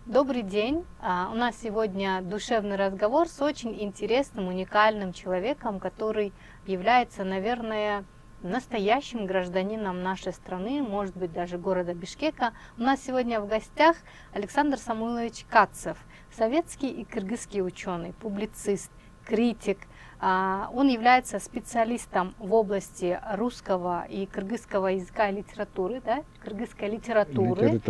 Добрый день. У нас сегодня душевный разговор с очень интересным, уникальным человеком, который является, наверное, настоящим гражданином нашей страны, может быть, даже города Бишкека. У нас сегодня в гостях Александр Самуилович Кацев, советский и кыргызский ученый, публицист, критик. Он является специалистом в области русского и кыргызского языка и литературы, да, кыргызской литературы,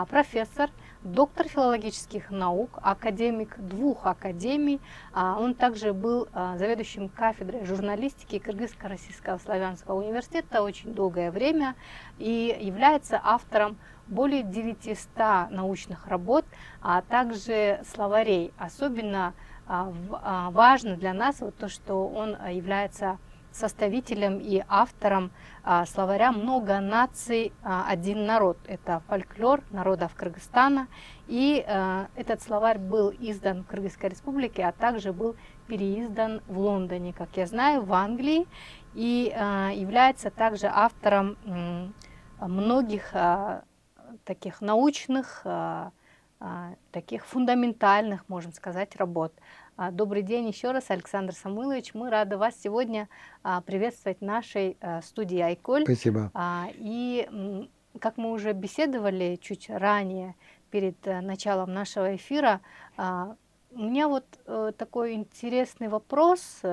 профессор, доктор филологических наук, академик 2 академий. Он также был заведующим кафедрой журналистики Кыргызско-Российского славянского университета очень долгое время и является автором более 900 научных работ, а также словарей. Особенно важно для нас вот то, что он является составителем и автором словаря «Много наций, один народ». Это фольклор народов Кыргызстана. И этот словарь был издан в Кыргызской республике, а также был переиздан в Лондоне, как я знаю, в Англии. И является также автором многих таких научных, таких фундаментальных, можно сказать, работ. Добрый день еще раз, Александр Самуилович. Мы рады вас сегодня приветствовать в нашей студии Айколь. Спасибо. И как мы уже беседовали чуть ранее, перед началом нашего эфира, у меня вот такой интересный вопрос.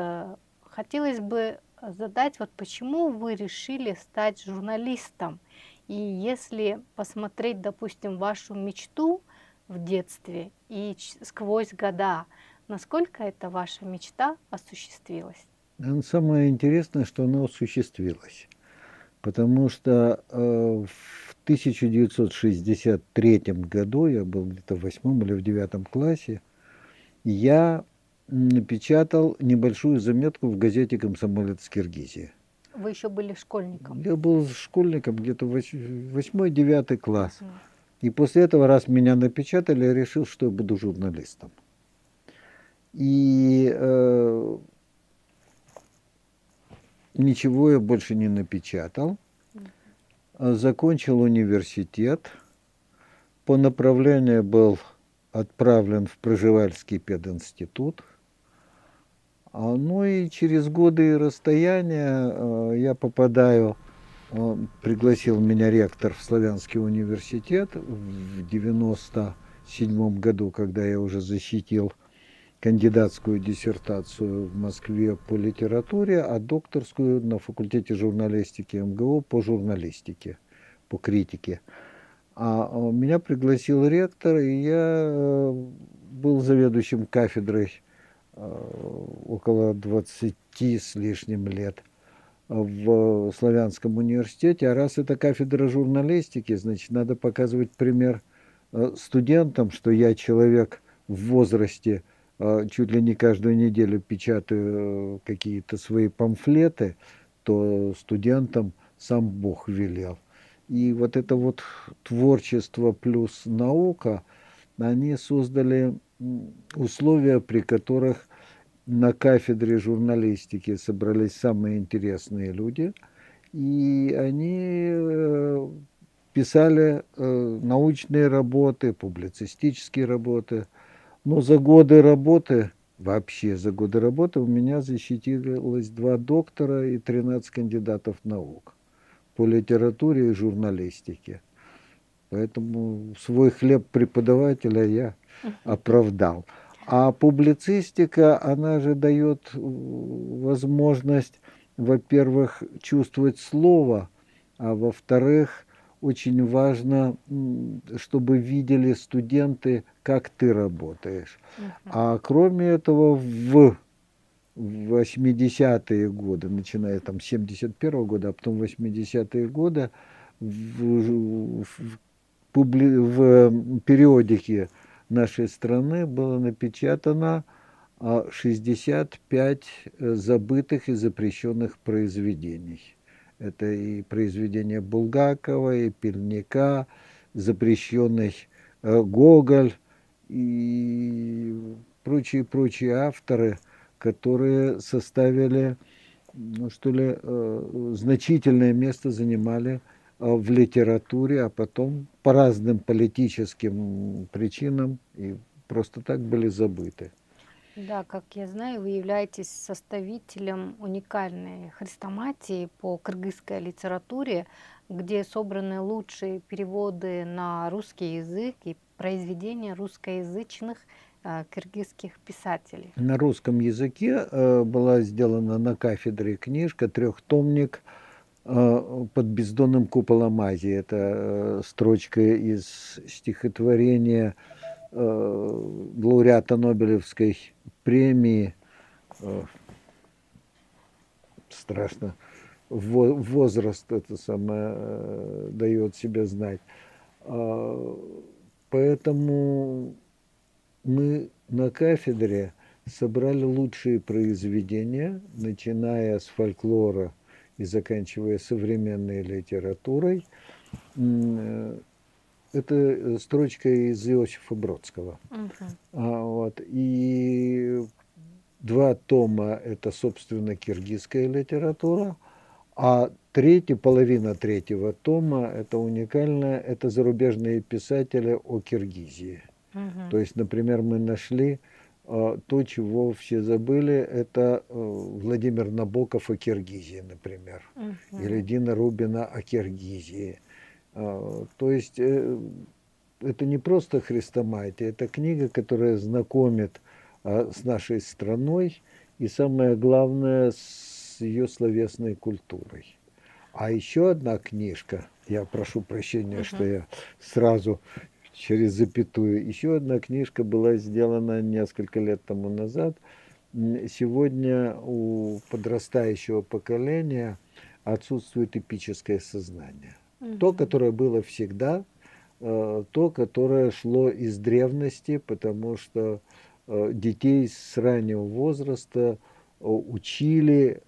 Хотелось бы задать, вот почему вы решили стать журналистом? И если посмотреть, допустим, вашу мечту в детстве и сквозь года, насколько эта ваша мечта осуществилась? Самое интересное, что она осуществилась. Потому что в 1963 году, я был где-то в 8 или в 9 классе, я напечатал небольшую заметку в газете «Комсомолец Киргизии». Вы еще были школьником? Я был школьником где-то 8-9 класс. И после этого, раз меня напечатали, я решил, что я буду журналистом. И ничего я больше не напечатал. Закончил университет. По направлению был отправлен в Пржевальский пединститут. Ну и через годы и расстояния я попадаю, пригласил меня ректор в Славянский университет в 97 году, когда я уже защитил кандидатскую диссертацию в Москве по литературе, а докторскую на факультете журналистики МГУ по журналистике, по критике. Меня пригласил ректор, и я был заведующим кафедрой около 20 с лишним лет в Славянском университете. А раз это кафедра журналистики, значит, надо показывать пример студентам, что я человек в возрасте, чуть ли не каждую неделю печатаю какие-то свои памфлеты, то студентам сам Бог велел. И вот это вот творчество плюс наука, они создали условия, при которых на кафедре журналистики собрались самые интересные люди, и они писали научные работы, публицистические работы. Но за годы работы, вообще за годы работы, у меня защитилось 2 доктора и 13 кандидатов наук по литературе и журналистике. Поэтому свой хлеб преподавателя я оправдал. А публицистика, она же дает возможность, во-первых, чувствовать слово, а во-вторых, очень важно, чтобы видели студенты, как ты работаешь. А кроме этого, в 80-е годы, начиная там с 71-го года, а потом 80-е годы, в периодике нашей страны было напечатано 65 забытых и запрещенных произведений. Это и произведения Булгакова, и Пельника, запрещенный Гоголь и прочие авторы, которые составили, значительное место занимали в литературе, а потом по разным политическим причинам и просто так были забыты. Да, как я знаю, вы являетесь составителем уникальной хрестоматии по кыргызской литературе, где собраны лучшие переводы на русский язык и произведения русскоязычных кыргызских писателей. На русском языке была сделана на кафедре книжка, трехтомник «Под бездонным куполом Азии». Это строчка из стихотворения лауреата Нобелевской премии, страшно, возраст это самое дает себя знать. Поэтому мы на кафедре собрали лучшие произведения, начиная с фольклора и заканчивая современной литературой. Это строчка из Иосифа Бродского. Вот. И 2 тома – это, собственно, киргизская литература, а половина 3-го тома – это уникальная, это зарубежные писатели о Киргизии. То есть, например, мы нашли то, чего все забыли, это Владимир Набоков о Киргизии, например, или Дина Рубина о Киргизии. То есть это не просто хрестоматия, это книга, которая знакомит с нашей страной и, самое главное, с ее словесной культурой. А еще одна книжка, я прошу прощения, что я сразу через запятую, еще одна книжка была сделана несколько лет тому назад. Сегодня у подрастающего поколения отсутствует эпическое сознание. То, которое было всегда, то, которое шло из древности, потому что детей с раннего возраста учили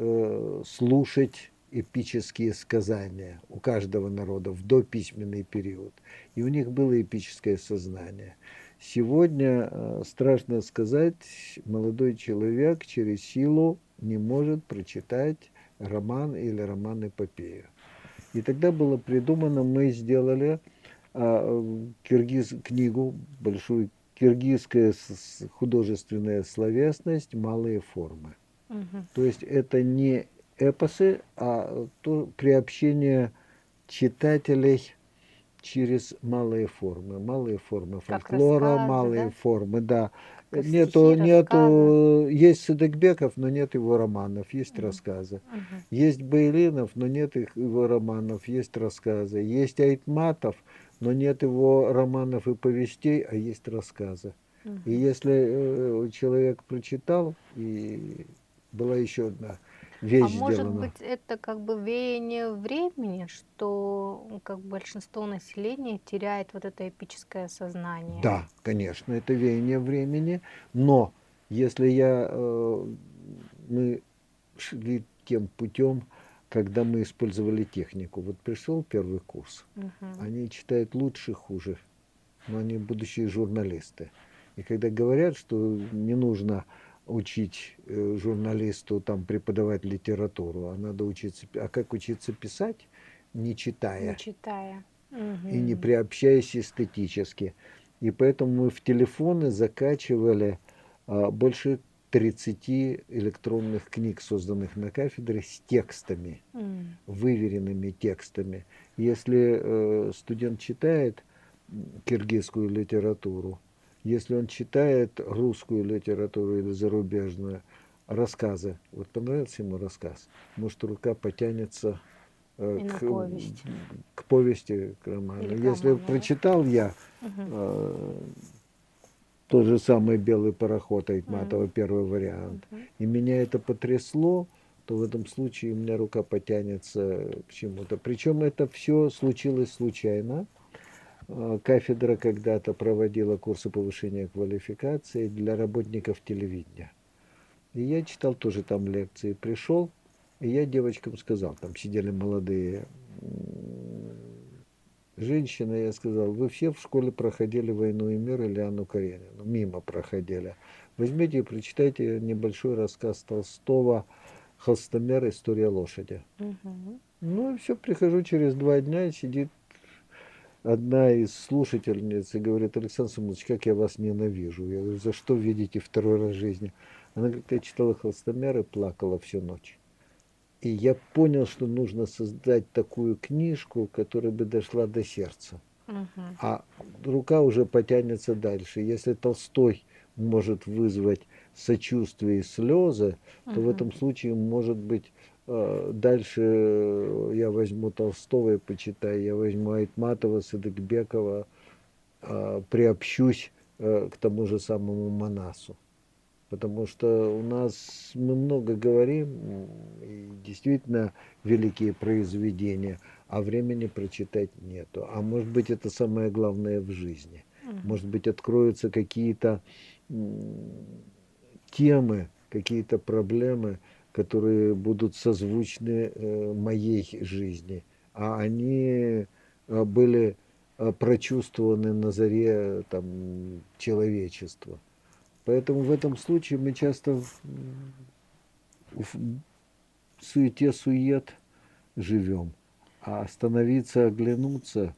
слушать эпические сказания у каждого народа в дописьменный период. И у них было эпическое сознание. Сегодня, страшно сказать, молодой человек через силу не может прочитать роман или роман-эпопею. И тогда было придумано, мы сделали книгу, большую киргизская художественная словесность, малые формы. То есть это не эпосы, а приобщение читателей через малые формы фольклора, Рассказы, малые да? формы, да. Как стихи, рассказы. Есть Садыкбеков, но нет его романов, есть рассказы. Есть Байлинов, но нет его романов, есть рассказы. Есть Айтматов, но нет его романов и повестей, а есть рассказы. И если человек прочитал, и была еще одна А вещь может сделана. быть, это как бы веяние времени, что как большинство населения теряет вот это эпическое сознание? Да, конечно, это веяние времени, но если мы шли тем путем, когда мы использовали технику. Вот пришел первый курс, они читают лучше, хуже, но они будущие журналисты. И когда говорят, что не нужно учить журналисту там преподавать литературу, а надо учиться, а как учиться писать, не Не читая читая. и не приобщаясь эстетически. И поэтому мы в телефоны закачивали больше 30 электронных книг, созданных на кафедре, с текстами, выверенными текстами. Если студент читает киргизскую литературу, если он читает русскую литературу или зарубежную, рассказы, вот понравился ему рассказ, может, рука потянется И на повесть. к повести, к роману. Или к Если роману, да? прочитал я тот же самый «Белый пароход» Айтматова, первый вариант, и меня это потрясло, то в этом случае у меня рука потянется к чему-то. Причем это все случилось случайно. Кафедра когда-то проводила курсы повышения квалификации для работников телевидения. И я читал тоже там лекции. Пришел, и я девочкам сказал, там сидели молодые женщины, я сказал, вы все в школе проходили «Войну и мир» или Анну Каренину, мимо проходили. Возьмите и прочитайте небольшой рассказ Толстого «Холстомер. История лошади». Ну и все, прихожу через 2 дня, и сидит одна из слушательниц и говорит: Александр Самуилович, как я вас ненавижу. Я говорю: за что видите второй раз в жизни? Она говорит: я читала Холстомер и плакала всю ночь. И я понял, что нужно создать такую книжку, которая бы дошла до сердца. Мгм. А рука уже потянется дальше. Если Толстой может вызвать сочувствие и слезы, то в Мгм. этом случае, может быть, дальше я возьму Толстого и почитаю, я возьму Айтматова, Садыкбекова, приобщусь к тому же самому Манасу. Потому что у нас мы много говорим, и действительно великие произведения, а времени прочитать нету. А может быть, это самое главное в жизни. Мгм. Может быть, откроются какие-то темы, какие-то проблемы, которые будут созвучны моей жизни. А они были прочувствованы на заре там, человечества. Поэтому в этом случае мы часто в суете-сует живем, а остановиться, оглянуться.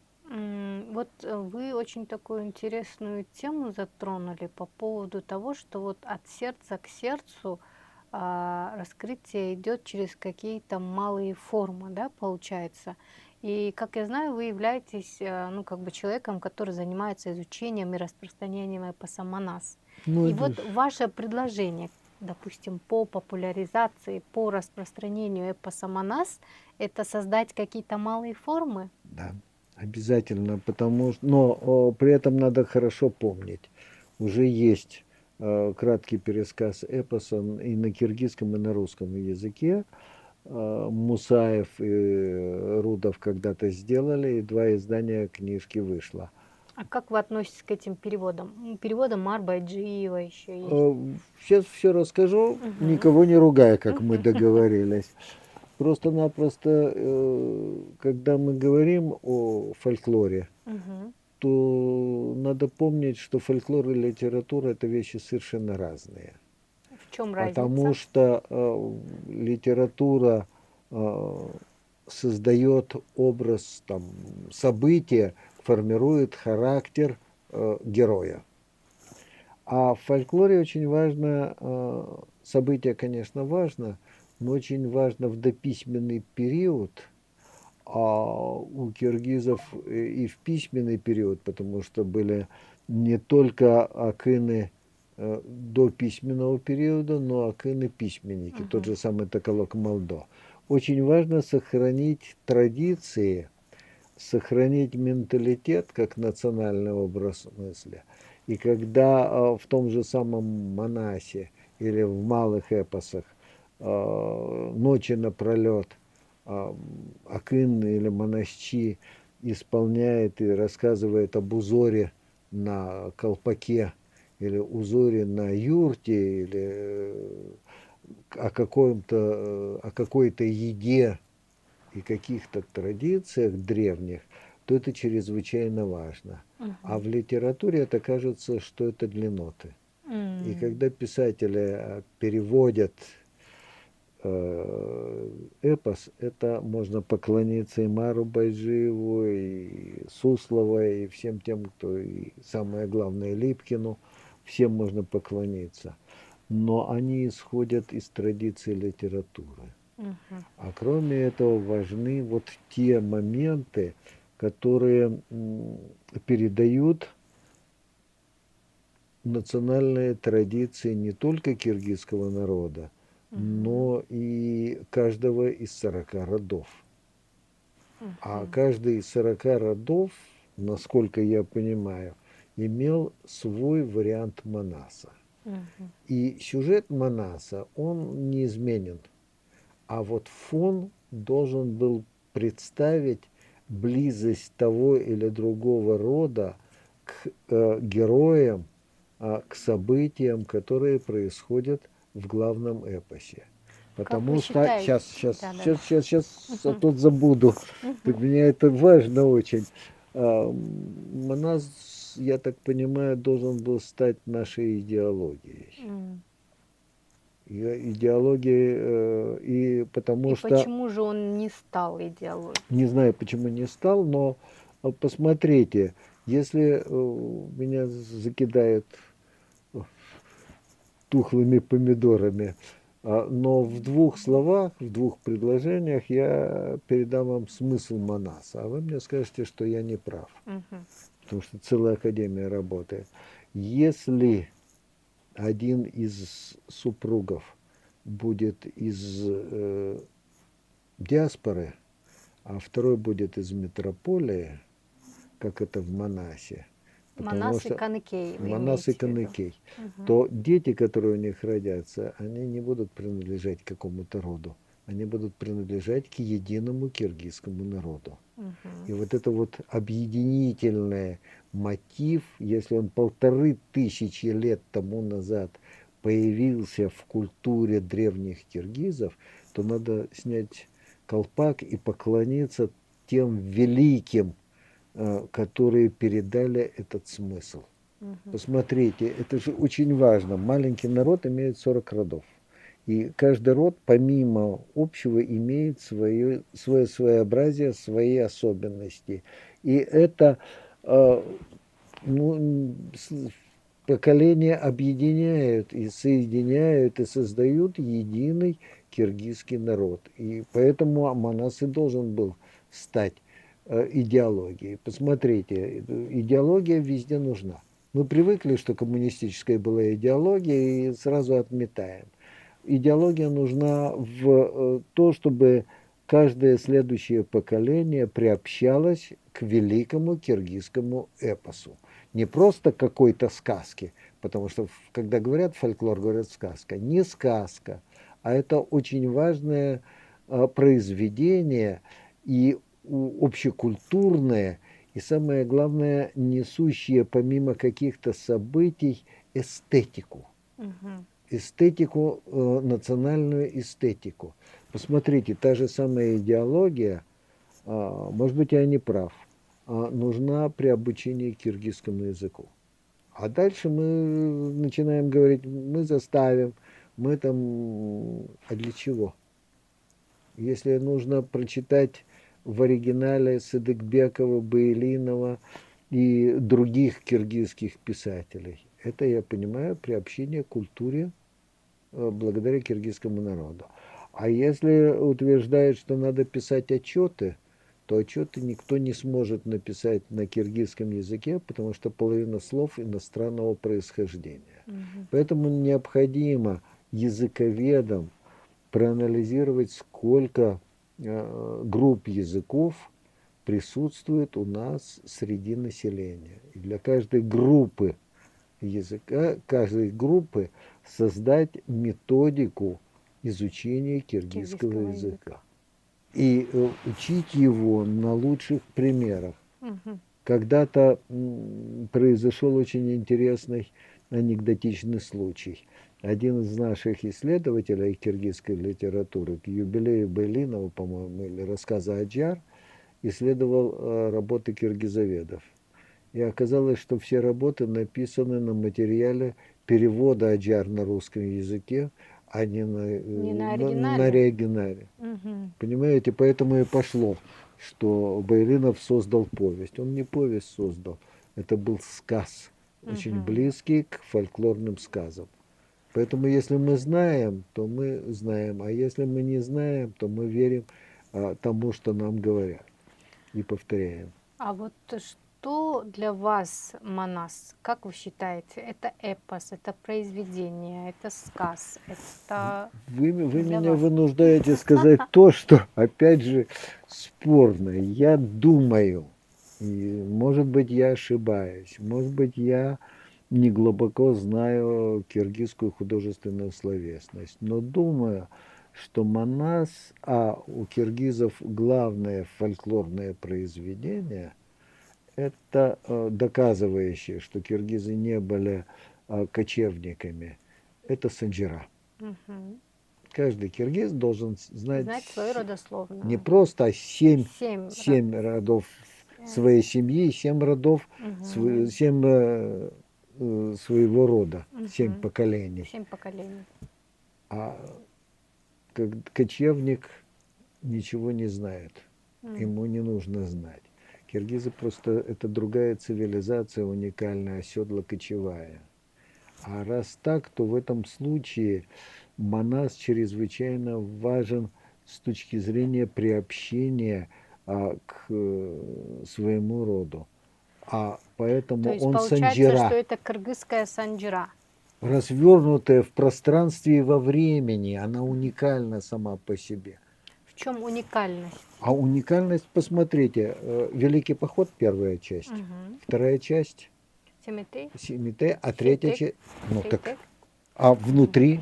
Вот вы очень такую интересную тему затронули по поводу того, что вот от сердца к сердцу раскрытие идет через какие-то малые формы, да, получается. И, как я знаю, вы являетесь, ну, как бы человеком, который занимается изучением и распространением эпоса Манас. Ну, И это, вот ваше предложение, допустим, по популяризации, по распространению эпоса Манас, это создать какие-то малые формы? да, обязательно, потому что, но при этом надо хорошо помнить, уже есть краткий пересказ эпоса и на киргизском, и на русском языке. Мусаев и Рудов когда-то сделали, и 2 издания книжки вышло. А как вы относитесь к этим переводам? Переводам Марбайджиева еще есть. Сейчас все расскажу, Мгм. никого не ругая, как мы Мгм. договорились. Просто-напросто, когда мы говорим о фольклоре, Мгм. то надо помнить, что фольклор и литература – это вещи совершенно разные. В чем Потому разница? что литература э, создает образ, там, события, формирует характер героя. А в фольклоре очень важно, событие, конечно, важно, но очень важно в дописьменный период, а у киргизов и в письменный период, потому что были не только акыны до письменного периода, но акыны письменники, тот Мгм. же самый Токолок Малдо. Очень важно сохранить традиции, сохранить менталитет как национальный образ мысли. И когда в том же самом Манасе или в малых эпосах ночи напролет Акын или Монащи исполняет и рассказывает об узоре на колпаке или узоре на юрте или о какой-то еде и каких-то традициях древних, то это чрезвычайно важно. А Мгм. в литературе это кажется, что это длинноты. И М. когда писатели переводят эпос, это можно поклониться и Мару Байжиеву, и Сусловой, и всем тем, кто, и самое главное, Липкину, всем можно поклониться. Но они исходят из традиции литературы. Мгм. А кроме этого важны вот те моменты, которые передают национальные традиции не только киргизского народа, Мгм. но и каждого из 40 родов. А Мгм. каждый из 40 родов, насколько я понимаю, имел свой вариант Манаса. Мгм. И сюжет Манаса, он неизменен. А вот фон должен был представить близость того или другого рода к героям, к событиям, которые происходят в главном эпосе. Как вы Потому что считаете? Да-да-да. сейчас, а Мгм. тут забуду. Для Мгм. меня это важно очень. Манас, я так понимаю, должен был стать нашей идеологией. М. Идеологии, и потому И что... почему же он не стал идеологией? Не знаю, почему не стал, но посмотрите, если меня закидают тухлыми помидорами, но в двух словах, в двух предложениях я передам вам смысл Манаса, а вы мне скажете, что я не прав, потому что целая академия работает. Если один из супругов будет из диаспоры, а второй будет из метрополии, как это в Манасе, потому Манас и что Каныкей, вы Манас и имеете в виду? Каныкей, то дети, которые у них родятся, они не будут принадлежать к какому-то роду, они будут принадлежать к единому киргизскому народу. И вот это вот объединительный мотив, если он 1500 лет тому назад появился в культуре древних киргизов, то надо снять колпак и поклониться тем великим, которые передали этот смысл. Посмотрите, это же очень важно. Маленький народ имеет 40 родов. И каждый род, помимо общего, имеет свое своеобразие, свои особенности. И это поколения объединяют и соединяют и создают единый киргизский народ. И поэтому Манас и должен был стать идеологией. Посмотрите, идеология везде нужна. Мы привыкли, что коммунистическая была идеология, и сразу отметаем. Идеология нужна в то, чтобы каждое следующее поколение приобщалось к великому киргизскому эпосу. Не просто какой-то сказки, потому что, когда говорят фольклор, говорят сказка. Не сказка, а это очень важное произведение и общекультурное, и самое главное, несущее помимо каких-то событий эстетику. Эстетику, национальную эстетику. Посмотрите, та же самая идеология, может быть, я не прав, нужна при обучении киргизскому языку. А дальше мы начинаем говорить, мы заставим, мы там... А для чего? Если нужно прочитать в оригинале Садыкбекова, Баилинова и других киргизских писателей, это, я понимаю, приобщение к культуре благодаря киргизскому народу. А если утверждают, что надо писать отчеты, то отчеты никто не сможет написать на киргизском языке, потому что половина слов иностранного происхождения. Поэтому необходимо языковедам проанализировать, сколько групп языков присутствует у нас среди населения. И для каждой группы языка, каждой группы создать методику изучения киргизского языка. И учить его на лучших примерах. Когда-то произошел очень интересный анекдотичный случай. Один из наших исследователей киргизской литературы к юбилею Баилинова, по-моему, или рассказа Аджар, исследовал работы киргизоведов. И оказалось, что все работы написаны на материале перевода Аджар на русском языке, а не на оригинале. Понимаете, поэтому и пошло, что Баилинов создал повесть. Он не повесть создал, это был сказ, очень близкий к фольклорным сказам. Поэтому если мы знаем, то мы знаем, а если мы не знаем, то мы верим тому, что нам говорят, и повторяем. А вот что для вас Манас? Как вы считаете? Это эпос, это произведение, это сказ, это... Вы меня вынуждаете сказать то, что, опять же, спорно. Я думаю, и, может быть, я ошибаюсь, может быть, я не глубоко знаю киргизскую художественную словесность, но думаю, что Манас, у киргизов главное фольклорное произведение, это доказывающее, что киргизы не были кочевниками, это Санджира. Каждый киргиз должен знать свою родословную. Не просто, а семь родов своей семьи, 7 родов, 7 своего рода, 7 поколений. 7 поколений. А как кочевник ничего не знает, ему не нужно знать. Киргизы просто это другая цивилизация, уникальная, оседло-кочевая. А раз так, то в этом случае Манас чрезвычайно важен с точки зрения приобщения к своему роду. А То поэтому есть он получается, что санджира, это кыргызская санджира. развернутая в пространстве и во времени, она уникальна сама по себе. В чем уникальность? А уникальность, посмотрите, Великий поход, первая часть, вторая часть, Семитей? Семите, а третья Сейтек? часть, ну так, Сейтек? а внутри,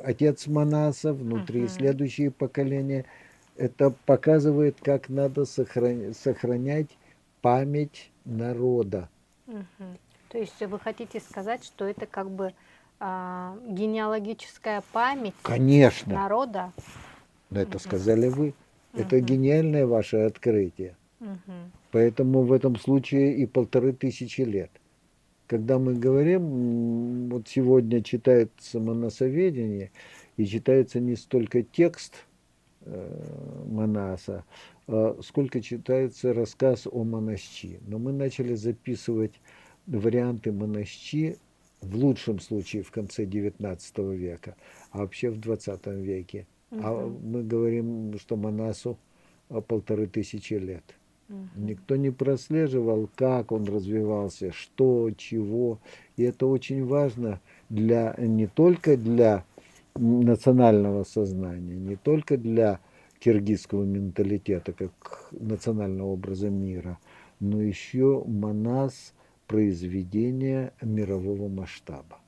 отец Манаса, внутри следующие поколения, это показывает, как надо сохранять память народа. То есть вы хотите сказать, что это как бы генеалогическая память Конечно, народа? но это сказали вы. Это гениальное ваше открытие. Поэтому в этом случае и 1500 лет. Когда мы говорим, вот сегодня читается монасоведение, и читается не столько текст Манаса, сколько читается рассказ о Монасчи. Но мы начали записывать варианты Монасчи в лучшем случае в конце XIX века, а вообще в XX веке. А мы говорим, что Манасу 1500 лет. Никто не прослеживал, как он развивался, что, чего. И это очень важно для, не только для национального сознания, не только для киргизского менталитета, как национального образа мира, но еще Манас произведение мирового масштаба.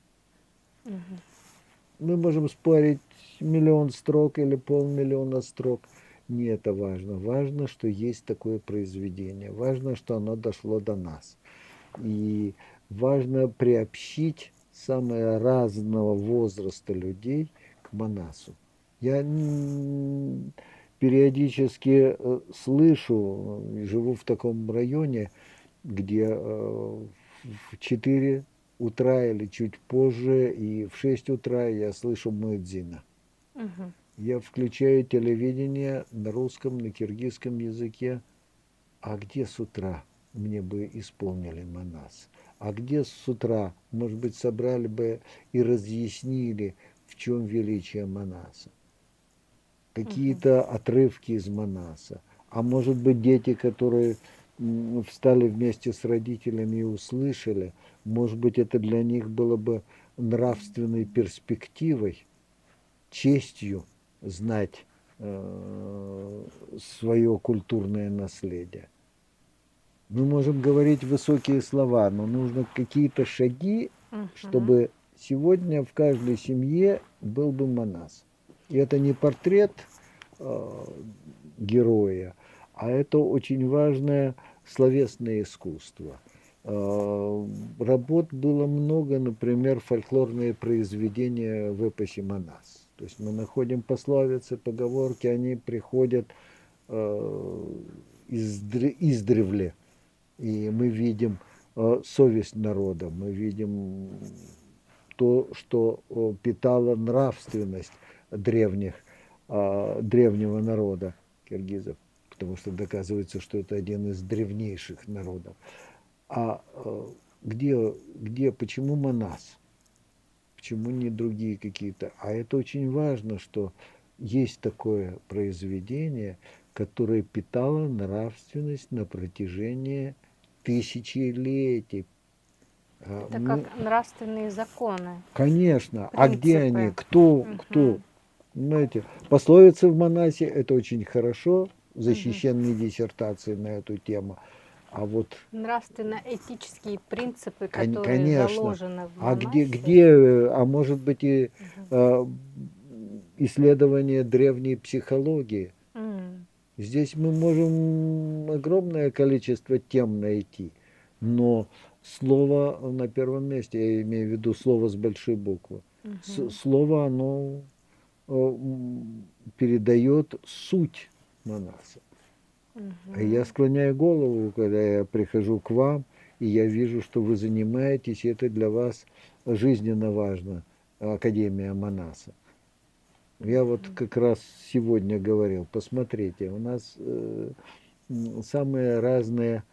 Мы можем спорить 1 000 000 строк или 500 000 строк. Не это важно. Важно, что есть такое произведение. Важно, что оно дошло до нас. И важно приобщить самого разного возраста людей к Манасу. Я периодически слышу, живу в таком районе, где в 4 утра или чуть позже, и в 6 утра я слышу муэдзина. Я включаю телевидение на русском, на киргизском языке. А где с утра мне бы исполнили Манас? А где с утра, может быть, собрали бы и разъяснили, в чем величие Манаса? Какие-то отрывки из Манаса. А может быть, дети, которые встали вместе с родителями и услышали, может быть, это для них было бы нравственной перспективой, честью знать свое культурное наследие. Мы можем говорить высокие слова, но нужно какие-то шаги, чтобы сегодня в каждой семье был бы Манас. И это не портрет героя, а это очень важное словесное искусство. Работ было много, например, фольклорные произведения в эпосе Манас. То есть мы находим пословицы, поговорки, они приходят издревле. И мы видим совесть народа, мы видим то, что питало нравственность древнего народа киргизов, потому что доказывается, что это один из древнейших народов. А почему Манас? Почему не другие какие-то? А это очень важно, что есть такое произведение, которое питало нравственность на протяжении тысячелетий. Это как нравственные законы. Конечно. Принципы. А где они? Кто? Понимаете, пословицы в Манасе – это очень хорошо, защищенные диссертации на эту тему. А вот нравственно-этические принципы, которые конечно. заложены в А Манасе. а может быть и исследование древней психологии. Здесь мы можем огромное количество тем найти, но слово на первом месте, я имею в виду слово с большой буквы. Слово, оно передает суть Манаса. Я склоняю голову, когда я прихожу к вам, и я вижу, что вы занимаетесь, и это для вас жизненно важно. Академия Манаса. Я вот как раз сегодня говорил, посмотрите, у нас самые разные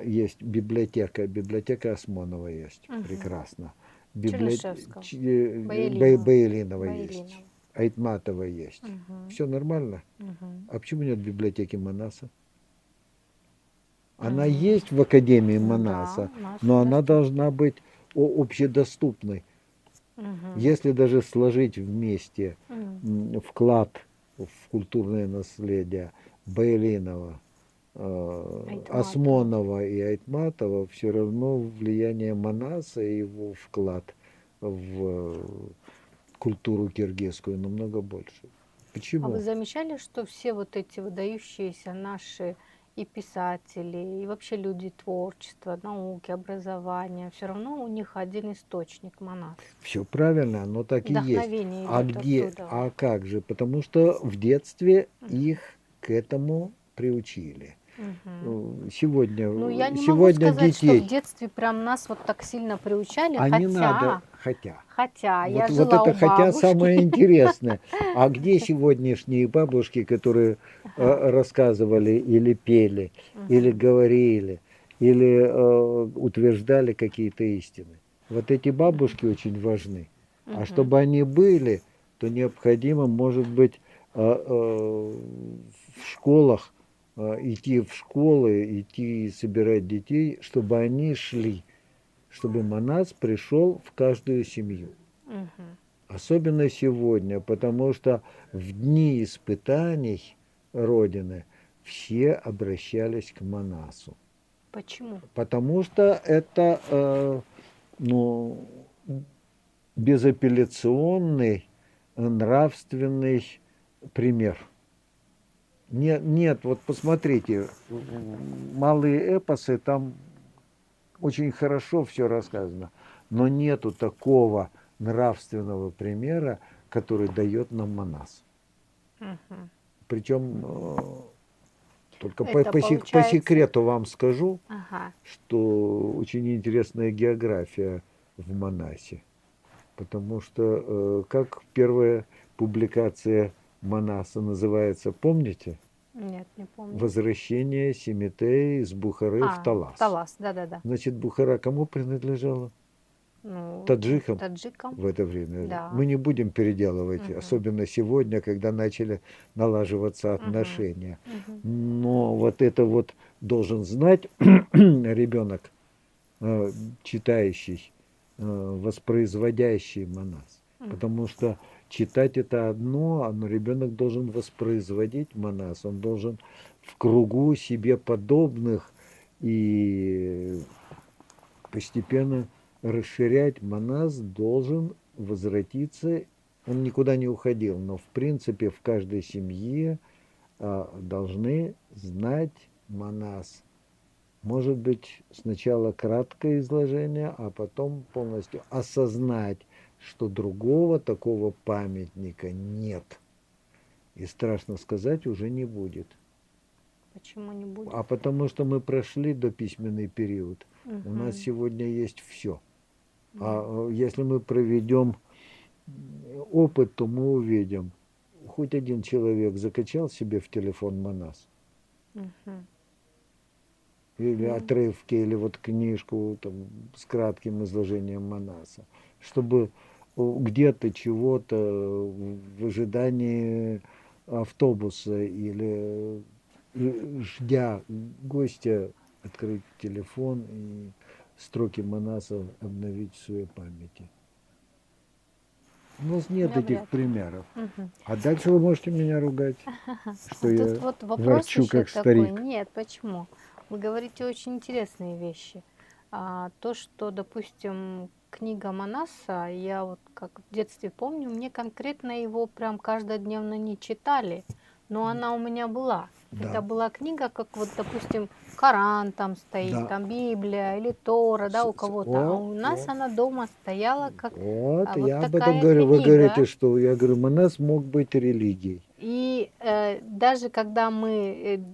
есть библиотека Осмонова есть, прекрасно. Чернышевского. Баилинова есть, Айтматова есть. Все нормально? А почему нет библиотеки Манаса? Она есть в Академии Манаса, но она должна быть общедоступной. Если даже сложить вместе вклад в культурное наследие Баилинова, Осмонова и Айтматова, все равно влияние Манаса и его вклад в культуру киргизскую намного больше. Почему? А вы замечали, что все вот эти выдающиеся наши и писатели, и вообще люди творчества, науки, образования, все равно у них один источник Манас. Все правильно, оно так и есть. Вдохновение А идет где? оттуда. А как же? Потому что в детстве их к этому приучили. Сегодня, Ну, я не могу сегодня сказать, что детей. в детстве прям нас вот так сильно приучали, А не надо, хотя я вот жила это у хотя бабушки. самое интересное. А где сегодняшние бабушки, которые рассказывали или пели, или говорили, или утверждали какие-то истины? Вот эти бабушки очень важны. А чтобы они были, то необходимо, может быть, в школах, идти в школы, идти и собирать детей, чтобы они шли, чтобы Манас пришел в каждую семью. Особенно сегодня, потому что в дни испытаний Родины все обращались к Манасу. Почему? Потому что это безапелляционный нравственный пример. Нет, вот посмотрите, малые эпосы, там очень хорошо все рассказано, но нету такого нравственного примера, который дает нам Манас. Причем только по секрету вам скажу, что очень интересная география в Манасе. Потому что как первая публикация Манаса называется, помните? Нет, не помню. «Возвращение Семетей из Бухары в Талас». Талас, да. Значит, Бухара кому принадлежала? Ну, Таджикам таджикам в это время. Да. Мы не будем переделывать, особенно сегодня, когда начали налаживаться отношения. Но вот это вот должен знать ребенок, читающий, воспроизводящий Манас. Потому что читать это одно, но ребенок должен воспроизводить Манас, он должен в кругу себе подобных и постепенно расширять. Манас должен возвратиться, он никуда не уходил, но в принципе в каждой семье должны знать Манас. Может быть, сначала краткое изложение, а потом полностью осознать, что другого такого памятника нет. И страшно сказать, уже не будет. Почему не будет? А потому что мы прошли дописьменный период. У нас сегодня есть все. А если мы проведем опыт, то мы увидим. Хоть один человек закачал себе в телефон Манас. Или отрывки, или вот книжку там, с кратким изложением Манаса. Чтобы где-то чего-то в ожидании автобуса или ждя гостя открыть телефон и строки Манаса обновить в своей памяти. У нас нет этих примеров. А дальше вы можете меня ругать, что я вот вопрос ворчу еще как такой. старик. Нет, почему? Вы говорите очень интересные вещи. То, что, допустим, книга Манаса, я вот как в детстве помню, мне конкретно его прям каждодневно не читали, но она у меня была. Да. Это была книга, как вот, допустим, Коран там стоит, Да. там Библия или Тора, да, у кого-то. А у нас она дома стояла как Вот, вот я об такая этом говорю. Вы книга. говорите, что я говорю, Манас мог быть религией. И даже когда ну,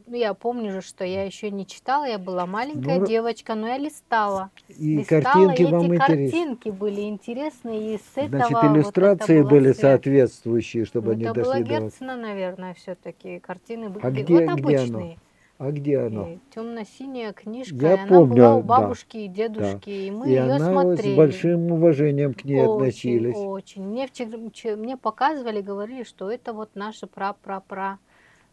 я помню же, что я еще не читала, я была маленькая Ну, девочка, но я листала. и Листала, картинки и эти вам интересны. картинки были интересны, и с Значит, этого вот это иллюстрации была были связь. соответствующие, чтобы Ну, они это было дошли до вас. Герцена, наверное, все-таки. Картины А были вот где оно? обычные. А где оно? Темно-синяя книжка, Я и она была у помню, да, бабушки и да. дедушки, и мы И ее она с смотрели. большим уважением к ней Очень, относились. очень. Мне показывали, говорили, что это вот наши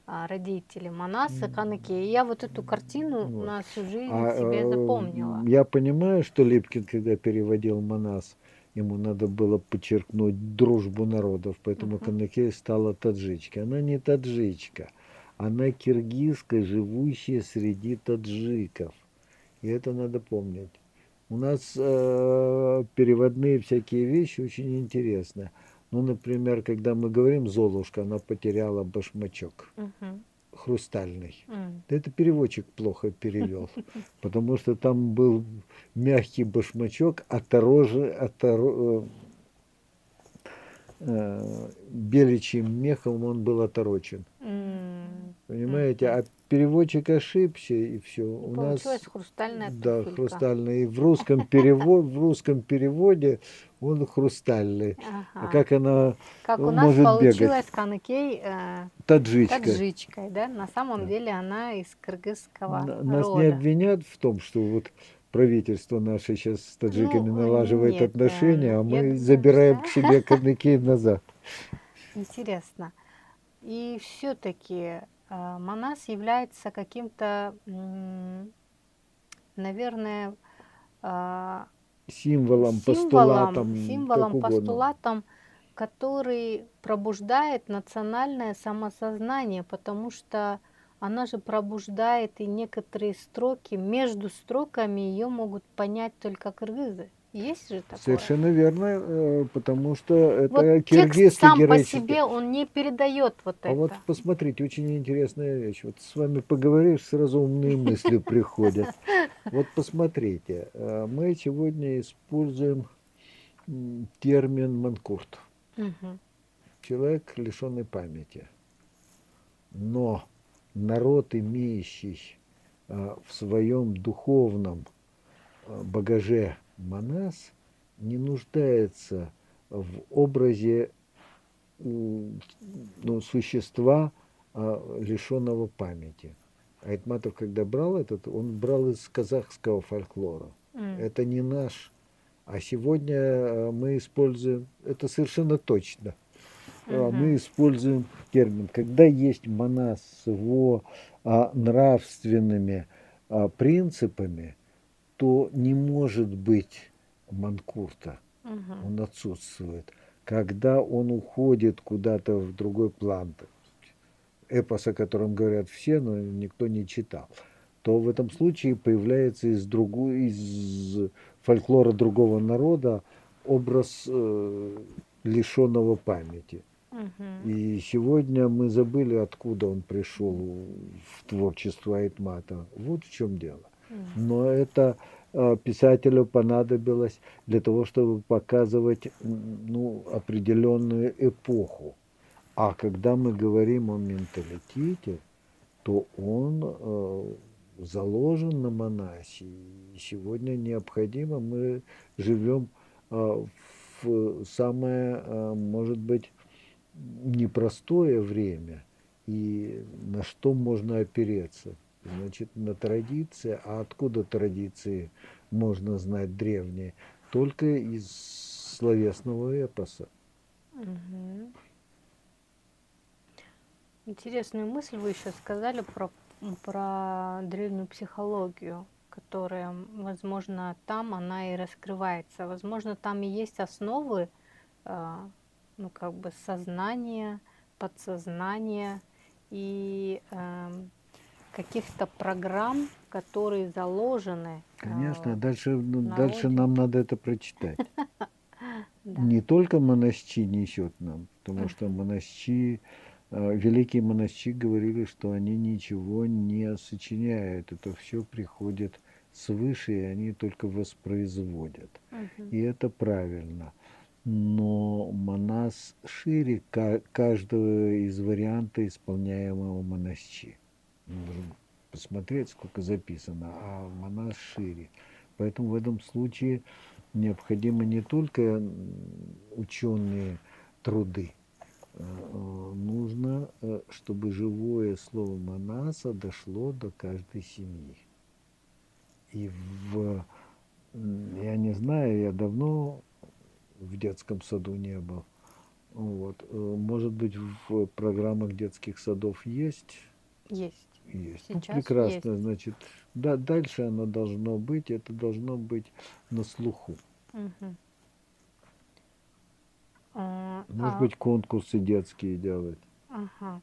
родители Манаса, Каныке. И я вот эту картину Вот. на всю жизнь А себе запомнила. я понимаю, что Липкин, когда переводил Манас, ему надо было подчеркнуть дружбу народов, поэтому Мгм. Канакей стала таджичкой. Она не таджичка, она киргизка, живущая среди таджиков. И это надо помнить. У нас переводные всякие вещи очень интересны. Ну, например, когда мы говорим «Золушка», она потеряла башмачок Мгм. хрустальный. М. Да это переводчик плохо перевел, потому что там был мягкий башмачок, беличьим мехом он был оторочен. М. Понимаете, Мгм. а переводчик ошибся, и все. И У получилась нас, хрустальная да, туфелька. хрустальный. И в русском переводе он хрустальный. А Ага. как она Как у нас может бегать? получилась Каныкей Таджичка. таджичкой, да? На самом Да. деле она из кыргызского Нас не рода. обвинят в том, что вот правительство наше сейчас с таджиками Ну, налаживает нет, отношения, а я мы думаю, забираем что к себе Кадыкеев назад. интересно. И все-таки Манас является каким-то, наверное, а, Символом, символом, постулатом, как символом, угодно. постулатом, который пробуждает национальное самосознание, потому что она же пробуждает и некоторые строки, между строками ее могут понять только кыргызы. Есть же такое? Совершенно верно, потому что Вот это текст киргизский сам по героический. себе, он не передает вот А вот это. посмотрите, очень интересная вещь. Вот с вами поговоришь, сразу умные мысли приходят. Вот посмотрите, мы сегодня используем термин «манкурт». Мгм. Человек, лишенный памяти. Но народ, имеющий в своем духовном багаже Манас, не нуждается в образе существа, лишенного памяти. Айтматов, когда брал он брал из казахского фольклора. М. Это не наш. А сегодня мы используем, это совершенно точно, мы Мгм. используем термин, когда есть монах с его нравственными принципами, то не может быть манкурта, Мгм. он отсутствует. Когда он уходит куда-то в другой план, эпос, о котором говорят все, но никто не читал, то в этом случае появляется из фольклора другого народа образ лишенного памяти. Мгм. И сегодня мы забыли, откуда он пришел в творчество Айтмата. Вот в чем дело. М. Но это писателю понадобилось для того, чтобы показывать определенную эпоху. А когда мы говорим о менталитете, то он заложен на монасе. И сегодня необходимо, мы живем в самое, может быть, непростое время, и на что можно опереться? Значит, на традиции. А откуда традиции можно знать древние? Только из словесного эпоса. Мгм. Интересную мысль вы еще сказали про древнюю психологию, которая, возможно, там она и раскрывается. Возможно, там и есть основы, а, ну, как бы сознания, подсознания и каких-то программ, которые заложены Конечно, в дальше народе. нам надо это прочитать. Да. Не только монащи несет нам, потому что Мгм. великие монащи говорили, что они ничего не сочиняют, это все приходит свыше, и они только воспроизводят. Мгм. И это правильно. но Манас шире каждого из варианта исполняемого Манасчи. Можем посмотреть, сколько записано, а Манас шире. Поэтому в этом случае необходимы не только ученые труды, нужно, чтобы живое слово Манаса дошло до каждой семьи. И я не знаю, я давно в детском саду не был. Вот. Может быть, в программах детских садов есть? Есть. Есть. Ну, Сейчас прекрасно, есть. значит, да, дальше оно должно быть, это должно быть на слуху. Мгм. Может быть, конкурсы детские делать. Ага.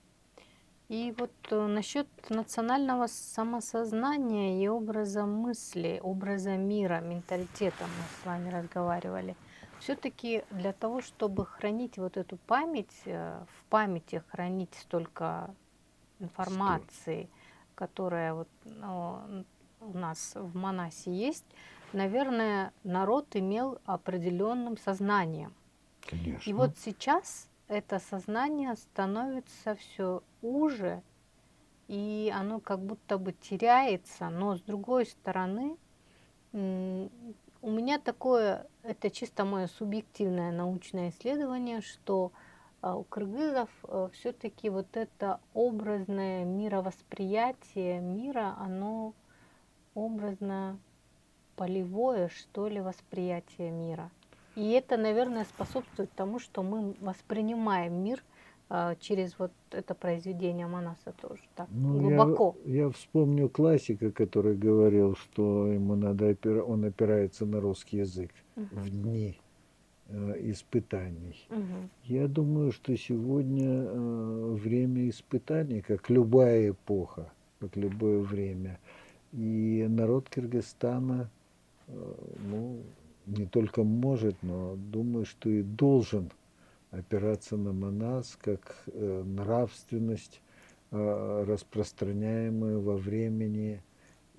И вот насчет национального самосознания и образа мысли, образа мира, менталитета мы с вами разговаривали. Все-таки для того, чтобы хранить вот эту память, в памяти хранить столько информации, которая вот, у нас в Манасе есть, наверное, народ имел определенным сознанием. И Конечно. вот сейчас это сознание становится все уже, и оно как будто бы теряется, но с другой стороны, у меня такое, это чисто мое субъективное научное исследование, что у кыргызов все-таки вот это образное мировосприятие мира, оно образно полевое, что ли, восприятие мира. И это, наверное, способствует тому, что мы воспринимаем мир через вот это произведение Манаса тоже так Ну, глубоко. я вспомню классика, который говорил, что ему надо он опирается на русский язык в Мгм. дни испытаний. Мгм. Я думаю, что сегодня время испытаний, как любая эпоха, как любое время. И народ Кыргызстана, ну, не только может, но думаю, что и должен опираться на Манас как нравственность, распространяемую во времени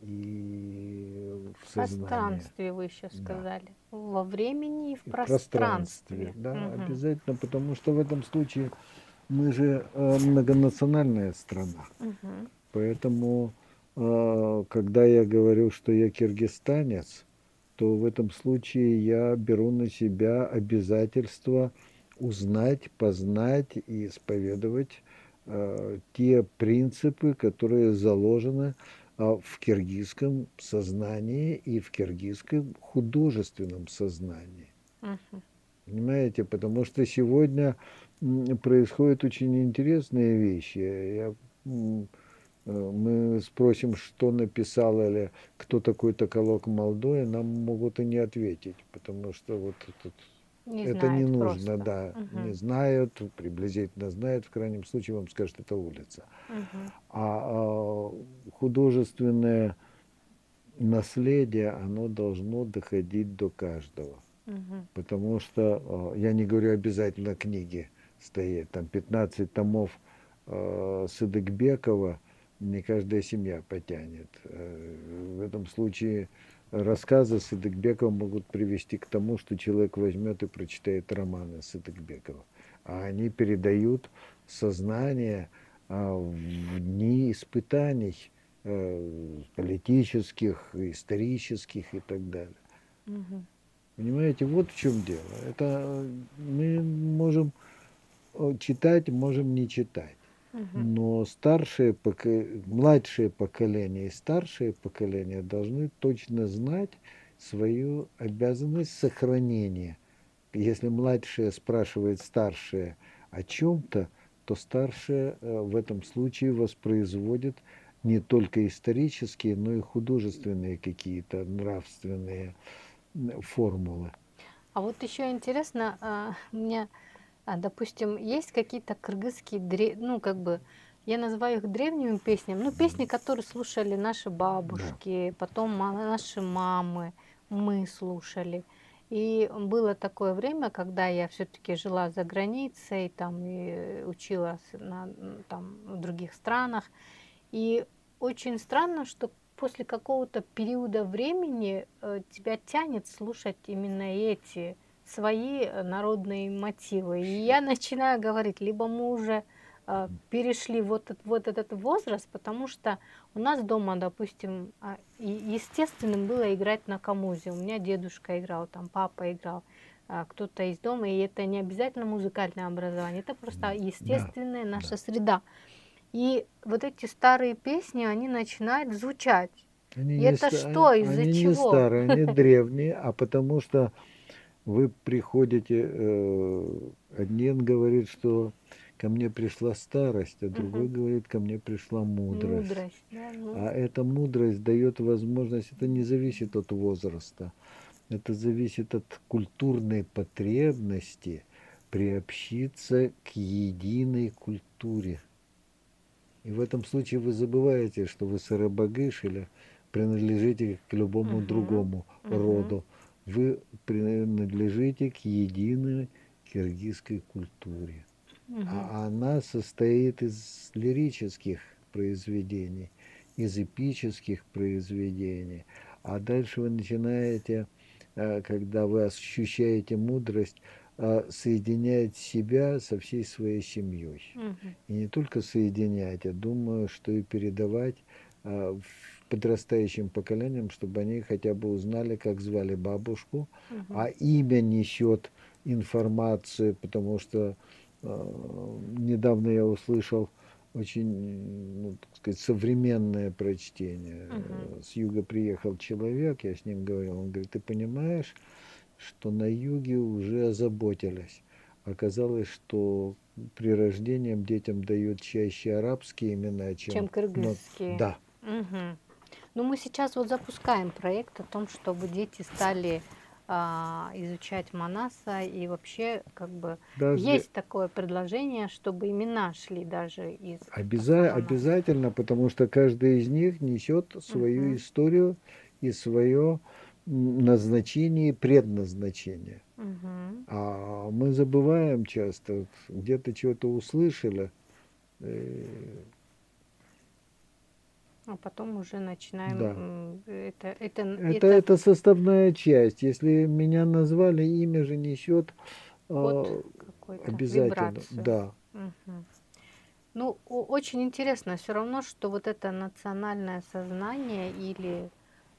и в В сознании. пространстве, вы еще Да. сказали. Во времени и в И в пространстве, пространстве. да, Мгм. обязательно, потому что в этом случае мы же многонациональная страна. Мгм. Поэтому, когда я говорю, что я киргизстанец, то в этом случае я беру на себя обязательство узнать, познать и исповедовать те принципы, которые заложены в киргизском сознании и в киргизском художественном сознании. Мгм. Понимаете, потому что сегодня происходят очень интересные вещи. Мы спросим, что написал или кто такой Токолок Молдой, нам могут и не ответить, потому что вот Не это не знают нужно, просто. да, не Мгм. знают, приблизительно знают, в крайнем случае вам скажут, это улица. Мгм. А художественное наследие, оно должно доходить до каждого. Мгм. Потому что, я не говорю обязательно книги стоять, там 15 томов Сыдыкбекова не каждая семья потянет. В этом случае рассказы Сыдыкбекова могут привести к тому, что человек возьмет и прочитает романы Сыдыкбекова. А они передают сознание в дни испытаний политических, исторических и так далее. Мгм. Понимаете, вот в чем дело. Это мы можем читать, можем не читать. Мгм. Но младшее поколение и старшее поколение должны точно знать свою обязанность сохранения. Если младшее спрашивает старшее о чем-то, то старшее в этом случае воспроизводит не только исторические, но и художественные какие-то нравственные формулы. А вот еще интересно, у меня, допустим, есть какие-то кыргызские, ну, как бы, я называю их древними песнями, ну, песни, которые слушали наши Да. бабушки, потом наши мамы, мы слушали. И было такое время, когда я все-таки жила за границей, там, и училась там, в других странах. И очень странно, что после какого-то периода времени тебя тянет слушать именно эти свои народные мотивы. И я начинаю говорить, либо мы уже перешли вот этот возраст, потому что у нас дома, допустим, естественным было играть на камузе. У меня дедушка играл, там папа играл, кто-то из дома, и это не обязательно музыкальное образование, это просто естественная наша среда. И вот эти старые песни, они начинают звучать. Они И не, это что, из-за они не чего? старые, они древние, а потому что вы приходите, один говорит, что ко мне пришла старость, а другой Мгм. говорит, ко мне пришла мудрость. Мудрость, да, А ну, эта мудрость дает возможность, это не зависит от возраста, это зависит от культурной потребности приобщиться к единой культуре. И в этом случае вы забываете, что вы сыробагыш или принадлежите к любому мгм, другому мгм, роду. Вы принадлежите к единой киргизской культуре. мгм, А она состоит из лирических произведений, из эпических произведений. А дальше вы начинаете, когда вы ощущаете мудрость, соединять себя со всей своей семьей. мгм, И не только соединять, а думаю, что и передавать подрастающим поколениям, чтобы они хотя бы узнали, как звали бабушку, мгм. а имя несет информацию, потому что недавно я услышал очень, ну, так сказать, современное прочтение. Мгм. С юга приехал человек, я с ним говорил, он говорит, ты понимаешь, что на юге уже озаботились. Оказалось, что при рождении детям дают чаще арабские имена, Чем чем... Ну, кыргызские. да, Мгм. Ну, мы сейчас вот запускаем проект о том, чтобы дети стали изучать Манаса, и вообще как бы даже есть такое предложение, чтобы имена шли даже из как раз Манаса. обязательно, потому что каждый из них несет свою Мгм. историю и свое назначение и предназначение. Мгм. А мы забываем часто, вот где-то чего-то услышали, э, А потом уже начинаем да. это Это составная часть. Если меня назвали, имя же несет код э, какой-то, обязательно, вибрацию. да. Мгм. Ну, очень интересно все равно, что вот это национальное сознание или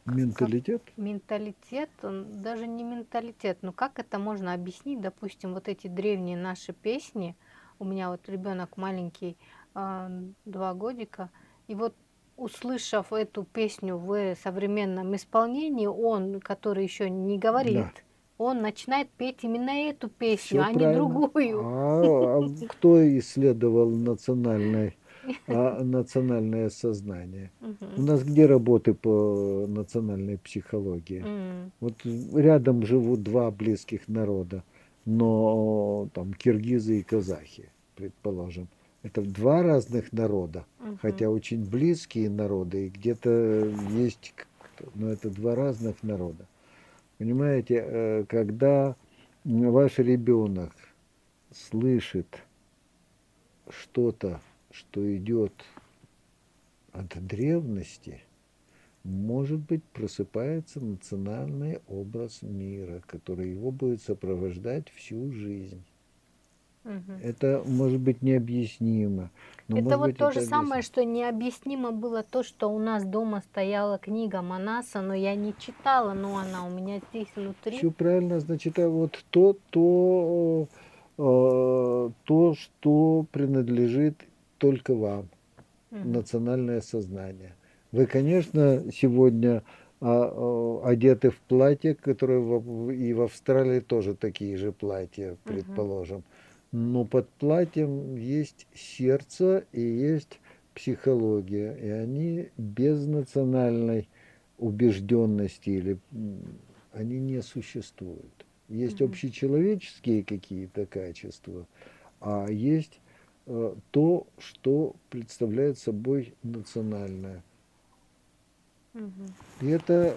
как Менталитет. менталитет, он даже не менталитет, но как это можно объяснить, допустим, вот эти древние наши песни, у меня вот ребенок маленький, 2 годика, и вот услышав эту песню в современном исполнении, он, который еще не Да, говорит, он начинает петь именно эту песню, все а не правильно. другую. Кто исследовал национальное сознание? У Мгм. нас где работы по национальной психологии? М. Вот рядом живут два близких народа, но там киргизы и казахи, предположим. Это два разных народа, хотя Мгм. очень близкие народы, и где-то есть, но это два разных народа. Понимаете, когда ваш ребенок слышит что-то, что идет от древности, может быть, просыпается национальный образ мира, который его будет сопровождать всю жизнь. Мгм. Это может быть необъяснимо, но Это может вот быть то же это самое, объяснимо. что необъяснимо было то, что у нас дома стояла книга Манаса, но я не читала, но она у меня здесь внутри. Все правильно, значит, а вот то, что принадлежит только вам. Мгм. Национальное сознание. Вы, конечно, сегодня одеты в платье, которое и в Австралии тоже такие же платья, Мгм. предположим. Но под платьем есть сердце и есть психология, и они без национальной убежденности или они не существуют. Есть Мгм. общечеловеческие какие-то качества, а есть то, что представляет собой национальное. Мгм. И это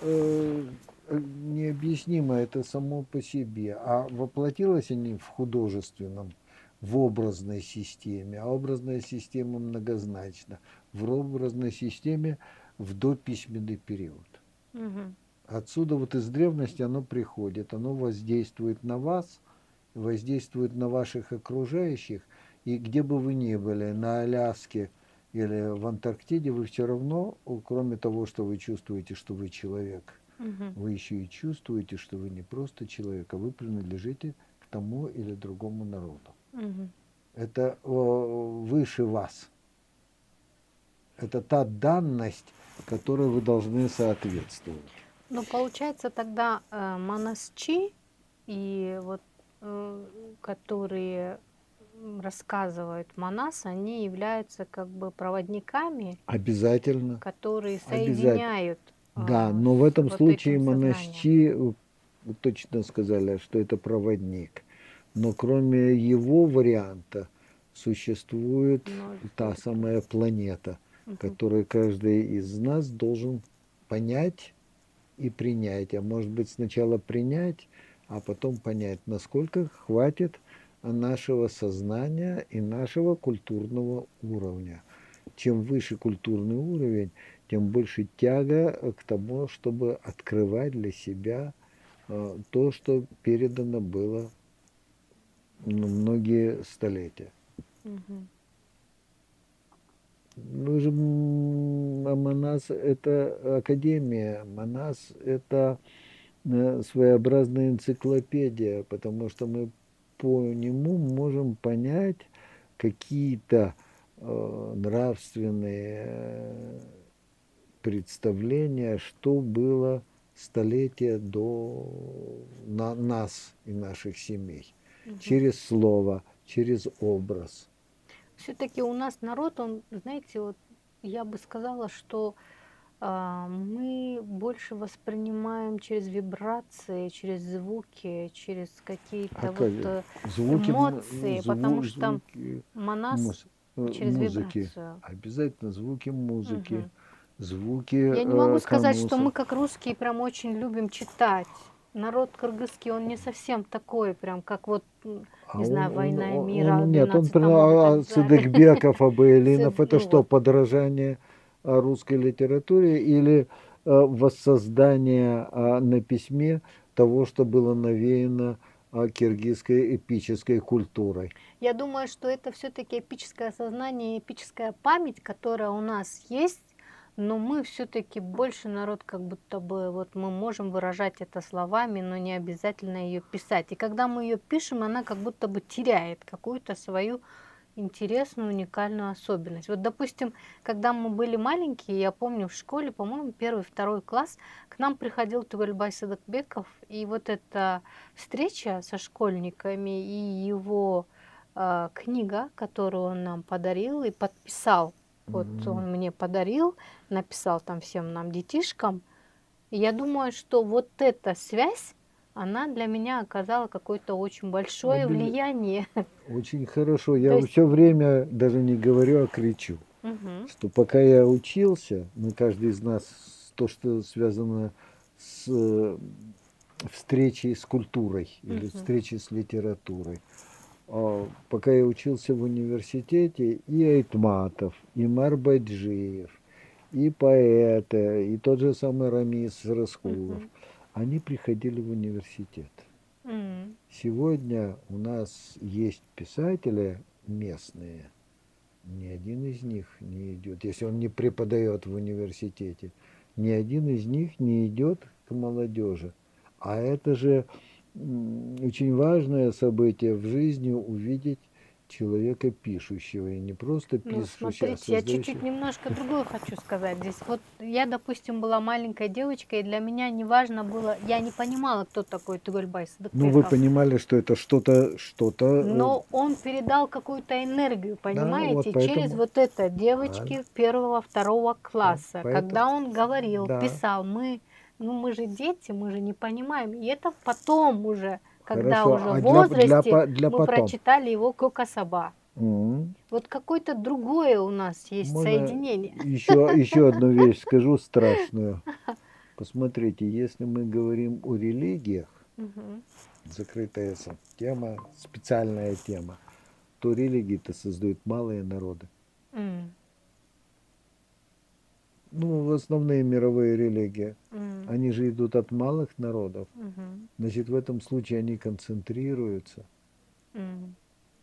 необъяснимо, это само по себе. А воплотилось они в художественном, в образной системе. А образная система многозначна. В образной системе в дописьменный период. Мгм. Отсюда вот из древности оно приходит, оно воздействует на вас, воздействует на ваших окружающих, и где бы вы ни были, на Аляске или в Антарктиде, вы все равно, кроме того, что вы чувствуете, что вы человек, Мгм. вы еще и чувствуете, что вы не просто человек, а вы принадлежите к тому или другому народу. Мгм. Это выше вас. Это та данность, которой вы должны соответствовать. Ну, получается, тогда монасчи и вот которые рассказывают монас, они являются как бы проводниками, Обязательно. которые Обязательно. соединяют Да, но в с этом вот случае этим сознанием. монастырь, вы точно сказали, что это проводник. Но кроме его варианта существует та Множество. самая планета, Мгм. которую каждый из нас должен понять и принять. А может быть сначала принять, а потом понять, насколько хватит нашего сознания и нашего культурного уровня. Чем выше культурный уровень, тем больше тяга к тому, чтобы открывать для себя то, что передано было многие столетия. Мгм. Ну же, Манас– это академия, Манас– это своеобразная энциклопедия, потому что мы по нему можем понять какие-то нравственные представления, что было столетия до нас и наших семей. Мгм. Через слово, через образ. Все-таки у нас народ, он, знаете, вот я бы сказала, что мы больше воспринимаем через вибрации, через звуки, через А какие-то вот как же? Звуки, эмоции, потому что звуки монас через музыки. вибрацию. Обязательно звуки музыки, Мгм. звуки Я не могу сказать, что конуса. мы как русские прям очень любим читать. Народ кыргызский, он не совсем такой, прям как вот, А не знаю, «Война и мир» в нет, он 12 и так далее. Сыдыкбеков, Абаилинов, это Ну что, вот. подражание русской литературе или воссоздание на письме того, что было навеяно киргизской эпической культурой? Я думаю, что это все-таки эпическое сознание, эпическая память, которая у нас есть, но мы все-таки больше народ, как будто бы вот мы можем выражать это словами, но не обязательно ее писать. И когда мы ее пишем, она как будто бы теряет какую-то свою интересную, уникальную особенность. Вот, допустим, когда мы были маленькие, я помню в школе, по-моему, первый, второй класс, к нам приходил Тугальбай Садыкбеков, и вот эта встреча со школьниками и его книга, которую он нам подарил и подписал. Вот М, он мне подарил, написал там всем нам детишкам. И я думаю, что вот эта связь, она для меня оказала какое-то очень большое обяз- влияние. Очень хорошо. То Я есть, все время даже не говорю, а кричу, мгм, что пока я учился, мы каждый из нас, то, что связано с встречей с культурой или мгм, встречей с литературой. Пока я учился в университете, и Айтматов, и Марбаджиев, и поэты, и тот же самый Рамис Раскулов, мгм, они приходили в университет. м. Сегодня у нас есть писатели местные, ни один из них не идет, если он не преподает в университете, ни один из них не идет к молодежи. А это же очень важное событие в жизни увидеть человека пишущего, и не просто Ну, пишущего, а смотрите, я чуть-чуть создающего. немножко другое хочу сказать здесь. Вот я, допустим, была маленькой девочкой, и для меня не важно было, я не понимала, кто такой Тугальбай Ну, вы Садыкбеков. понимали, что это что-то, Но он передал какую-то энергию, да, вот понимаете, через поэтому, вот это правильно, девочки первого, второго да, класса. поэтому, Когда он говорил, да, писал, ну мы же дети, мы же не понимаем. И это потом уже, когда хорошо, уже в а возрасте для мы потом. прочитали его Кокосаба. М. Вот какое-то другое у нас есть Можно соединение. еще одну вещь скажу страшную. Посмотрите, если мы говорим о религиях, Мгм. закрытая тема, специальная тема, то религии-то создают малые народы. М. Ну, основные мировые религии. М, Они же идут от малых народов. мгм, Значит, в этом случае они концентрируются. м,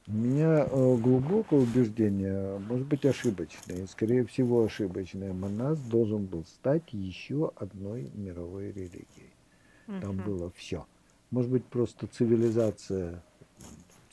У меня глубокое убеждение, может быть ошибочное, и скорее всего ошибочное. Монас должен был стать еще одной мировой религией. Там мгм, было все. Может быть, просто цивилизация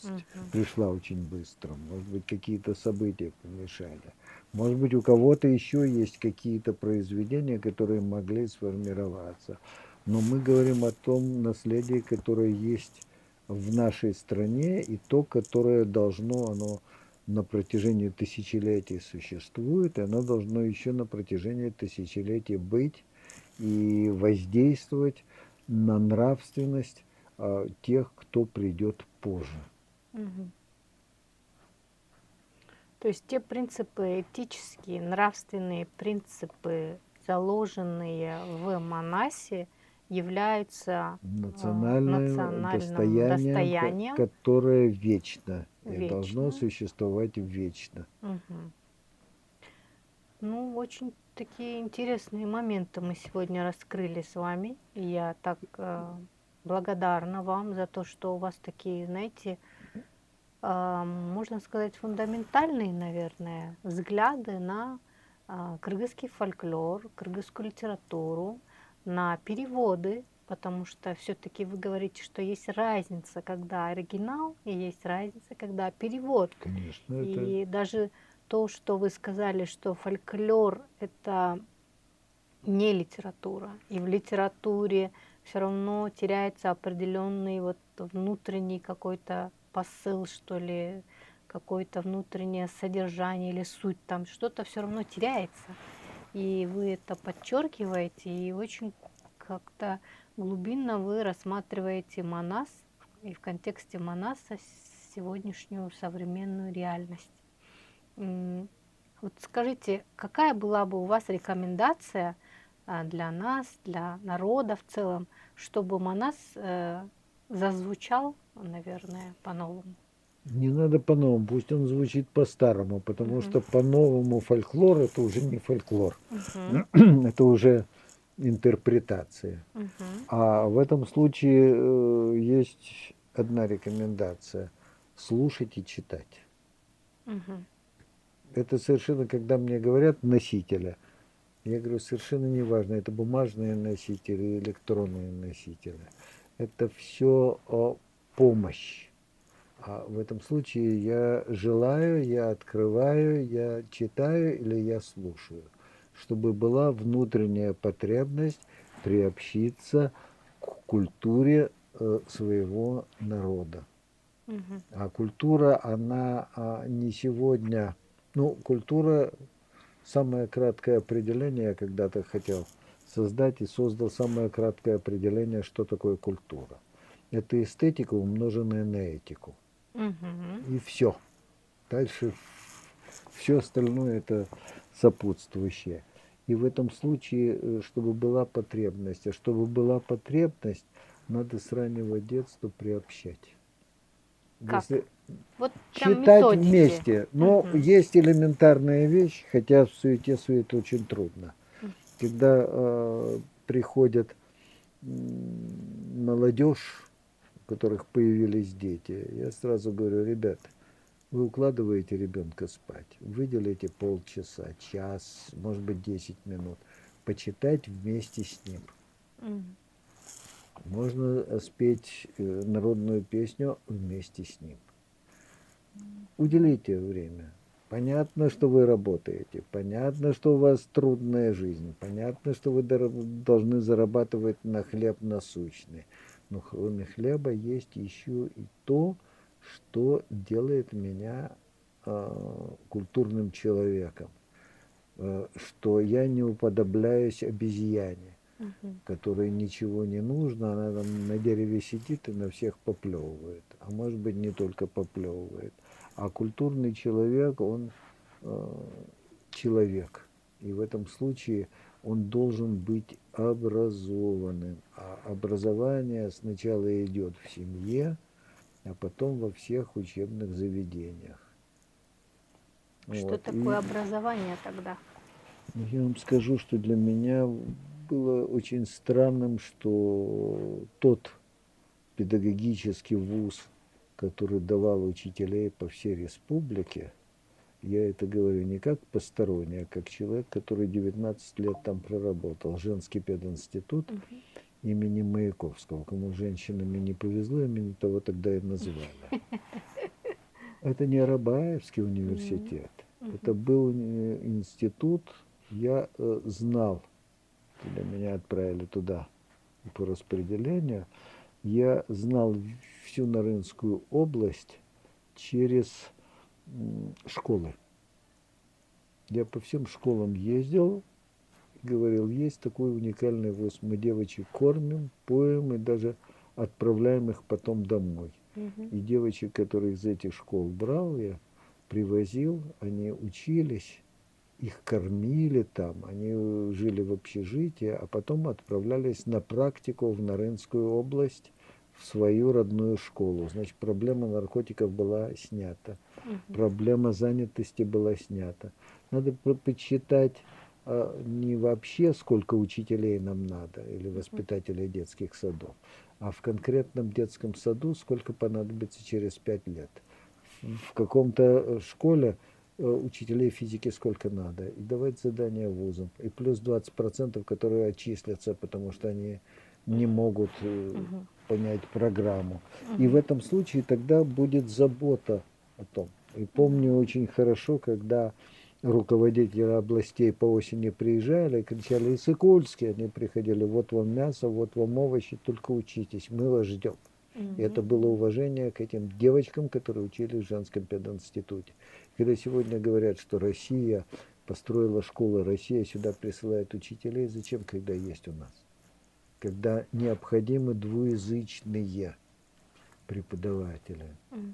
мгм, пришла очень быстро. Может быть, какие-то события помешали. Может быть, у кого-то еще есть какие-то произведения, которые могли сформироваться. Но мы говорим о том наследии, которое есть в нашей стране, и то, которое должно, оно на протяжении тысячелетий существует, и оно должно еще на протяжении тысячелетий быть и воздействовать на нравственность тех, кто придет позже. мгм. То есть те принципы этические, нравственные принципы, заложенные в Манасе, являются Национальным национальным достоянием, достоянием которое вечно и должно вечно. существовать вечно. Мгм. Ну, очень такие интересные моменты мы сегодня раскрыли с вами. И я так благодарна вам за то, что у вас такие, знаете, можно сказать, фундаментальные, наверное, взгляды на кыргызский фольклор, кыргызскую литературу, на переводы, потому что все-таки вы говорите, что есть разница, когда оригинал, и есть разница, когда перевод. Конечно, это И даже то, что вы сказали, что фольклор — это не литература, и в литературе все равно теряется определенный вот внутренний какой-то посыл, что ли, какое-то внутреннее содержание или суть, там что-то все равно теряется. И вы это подчеркиваете, и очень как-то глубинно вы рассматриваете Манас и в контексте Манаса сегодняшнюю современную реальность. М, Вот скажите, какая была бы у вас рекомендация для нас, для народа в целом, чтобы Манас зазвучал, наверное, по-новому? не надо по-новому, пусть он звучит по-старому, потому Мгм. что по-новому фольклор это уже не фольклор, Мгм. это уже интерпретация. Мгм. А в этом случае есть одна рекомендация – слушать и читать. Мгм. Это совершенно, когда мне говорят носителя, я говорю, совершенно неважно, это бумажные носители, электронные носители. Это все помощь. А в этом случае я желаю, я открываю, я читаю или я слушаю, чтобы была внутренняя потребность приобщиться к культуре своего народа. Мгм. А культура, она не сегодня, ну, культура, самое краткое определение, я когда-то хотел создать и создал самое краткое определение, что такое культура. Это эстетика, умноженная на этику. Мгм. И все. Дальше все остальное это сопутствующее. И в этом случае, чтобы была потребность, а чтобы была потребность, надо с раннего детства приобщать. Как? Если Вот прям читать методики. вместе, но Мгм. есть элементарная вещь, хотя в суете это очень трудно. М. Когда приходят молодежь, у которых появились дети, я сразу говорю, ребят, вы укладываете ребенка спать, выделите полчаса, час, может быть 10 минут, почитать вместе с ним. М. Можно спеть народную песню вместе с ним. Уделите время. Понятно, что вы работаете, понятно, что у вас трудная жизнь, понятно, что вы должны зарабатывать на хлеб насущный. Но кроме хлеба есть еще и то, что делает меня культурным человеком, что я не уподобляюсь обезьяне, Мгм. которой ничего не нужно, она там на дереве сидит и на всех поплевывает. А может быть не только поплевывает. А культурный человек, он э, человек. И в этом случае он должен быть образованным. А образование сначала идет в семье, а потом во всех учебных заведениях. Что Вот. такое образование тогда? Я вам скажу, что для меня было очень странным, что тот педагогический вуз, который давал учителей по всей республике, я это говорю не как посторонний, а как человек, который 19 лет там проработал, женский пединститут имени Маяковского. Кому женщинами не повезло, именно того тогда и называли. Это не Арабаевский университет, это был институт, я знал, когда меня отправили туда по распределению, я знал всю Нарынскую область через школы. Я по всем школам ездил, говорил, есть такой уникальный вуз, мы девочек кормим, поем и даже отправляем их потом домой. И девочек, которые из этих школ брал, я привозил, они учились, их кормили там, они жили в общежитии, а потом отправлялись на практику в Нарынскую область, в свою родную школу. Значит, проблема наркотиков была снята, проблема занятости была снята. Надо подсчитать не вообще, сколько учителей нам надо, или воспитателей детских садов, а в конкретном детском саду сколько понадобится через 5 лет. В каком-то школе учителей физики сколько надо, и давать задания вузам, и плюс 20%, которые отчислятся, потому что они не могут понять программу. И в этом случае тогда будет забота о том. И помню очень хорошо, когда руководители областей по осени приезжали и кричали: Иссык-Кульский, они приходили, вот вам мясо, вот вам овощи, только учитесь, мы вас ждем. И это было уважение к этим девочкам, которые учились в женском пединституте. Когда сегодня говорят, что Россия построила школы, Россия сюда присылает учителей, зачем, когда есть у нас? Когда необходимы двуязычные преподаватели.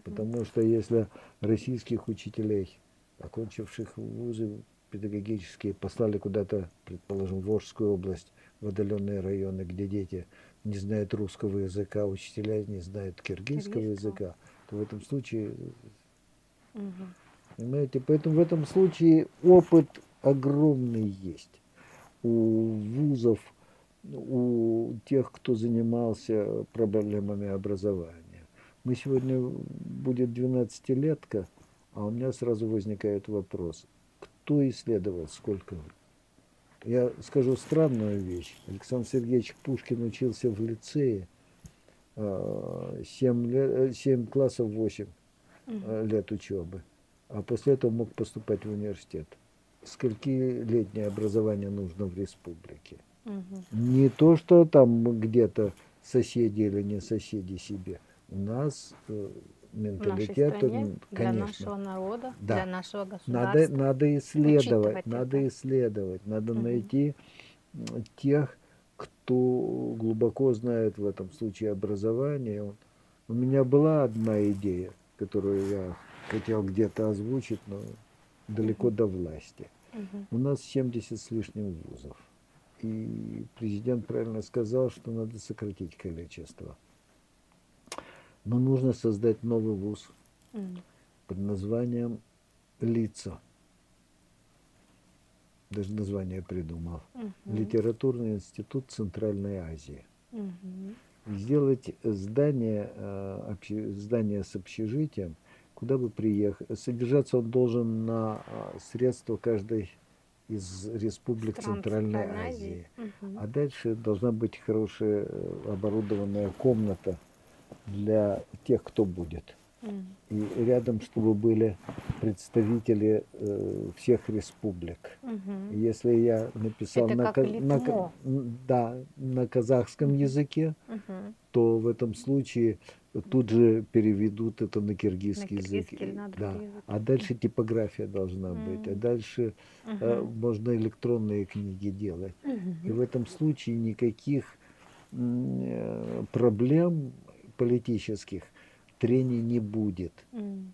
Потому что если российских учителей, окончивших вузы педагогические, послали куда-то, предположим, в Волжскую область, в отдаленные районы, где дети не знают русского языка, учителя не знают киргизского языка, то в этом случае, понимаете, поэтому в этом случае опыт огромный есть у вузов, у тех, кто занимался проблемами образования. Мы сегодня, будет 12-летка, а у меня сразу возникает вопрос, кто исследовал, сколько? Я скажу странную вещь. Александр Сергеевич Пушкин учился в лицее 7 классов, 8 лет учебы, а после этого мог поступать в университет. Скольки-летнее образование нужно в республике? Не то, что там где-то соседи или не соседи себе. У нас менталитет, стране, конечно, для нашего народа, да, для нашего государства. надо исследовать, надо найти тех, кто глубоко знает в этом случае образование. У меня была одна идея, которую я хотел где-то озвучить, но далеко до власти. У нас 70 с лишним вузов. И президент правильно сказал, что надо сократить количество. Но нужно создать новый вуз под названием «Лица». Даже название придумал. Литературный институт Центральной Азии. Сделать здание с общежитием, куда бы приехать. Содержаться он должен на средства каждой из республик Центральной Азии. А дальше должна быть хорошая оборудованная комната для тех, кто будет. И рядом, чтобы были представители всех республик. Если я написал на казахском языке, то в этом случае тут же переведут это на киргизский язык. Да. А дальше типография должна быть, а дальше можно электронные книги делать. И в этом случае никаких проблем политических трений не будет,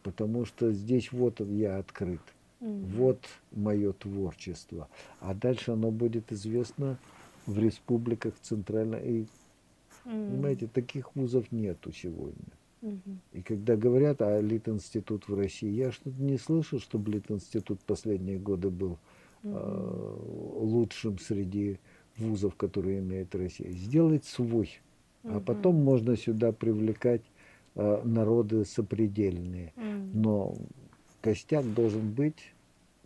потому что здесь вот я открыт, вот мое творчество, а дальше оно будет известно в республиках Центральной. И, понимаете, таких вузов нету сегодня. И когда говорят о Литинститут в России, я что-то не слышал, чтобы Литинститут последние годы был лучшим среди вузов, которые имеет Россия, сделать свой. А потом можно сюда привлекать народы сопредельные. Но костяк должен быть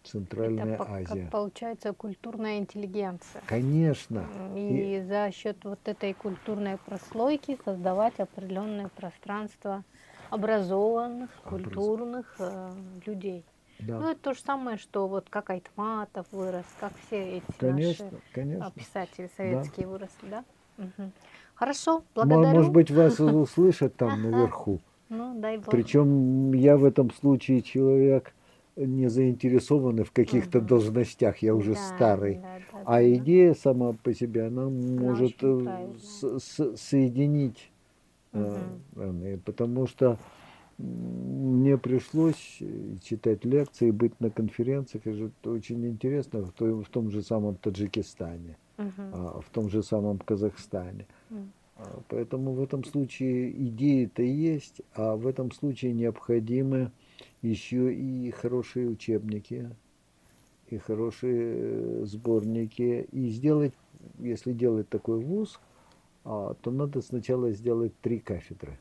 Центральная Азия. Получается культурная интеллигенция. Конечно. И за счет вот этой культурной прослойки создавать определенное пространство образованных, культурных людей. Да. Ну, это то же самое, что вот как Айтматов вырос, как все эти Конечно, наши конечно. писатели советские выросли, да? Хорошо, благодарю. Может быть, вас услышат там наверху. Ну, дай бог. Причем я в этом случае человек не заинтересованный в каких-то должностях, я уже старый. А идея сама по себе, она может соединить, потому что мне пришлось читать лекции, быть на конференциях, это очень интересно, в том же самом Таджикистане, в том же самом Казахстане. Поэтому в этом случае идеи-то есть, а в этом случае необходимы еще и хорошие учебники, и хорошие сборники. И сделать, если делать такой вуз, то надо сначала сделать 3 кафедры.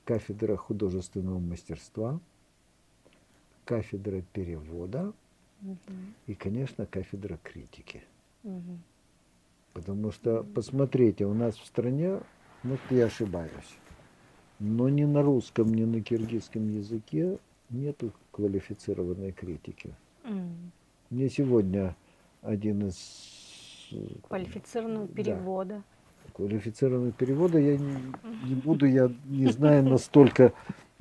Кафедра художественного мастерства, кафедра перевода и, конечно, кафедра критики. Потому что, посмотрите, у нас в стране, может, я ошибаюсь, но ни на русском, ни на киргизском языке нет квалифицированной критики. Мне сегодня один из... Квалифицированного перевода. Да, квалифицированного перевода я не буду, я не знаю настолько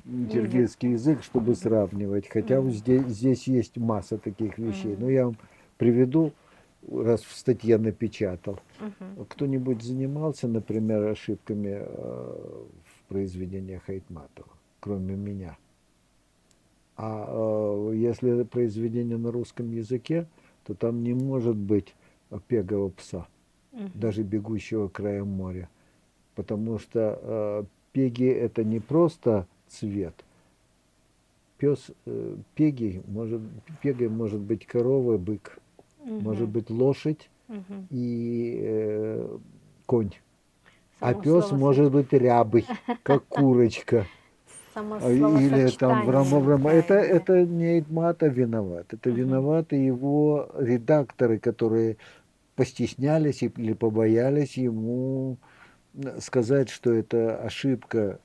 киргизский язык, чтобы сравнивать. Хотя вот здесь есть масса таких вещей. Но я вам приведу, раз в статье напечатал. Кто-нибудь занимался, например, ошибками в произведениях Айтматова, кроме меня? А если произведение на русском языке, то там не может быть пегого пса, даже бегущего краем моря. Потому что пеги это не просто цвет. Пегой может быть корова, бык. Может быть лошадь и конь. А пес может быть рябый, как курочка. Или там это не Айтмата виноват. Это виноваты его редакторы, которые постеснялись или побоялись ему сказать, что это ошибка.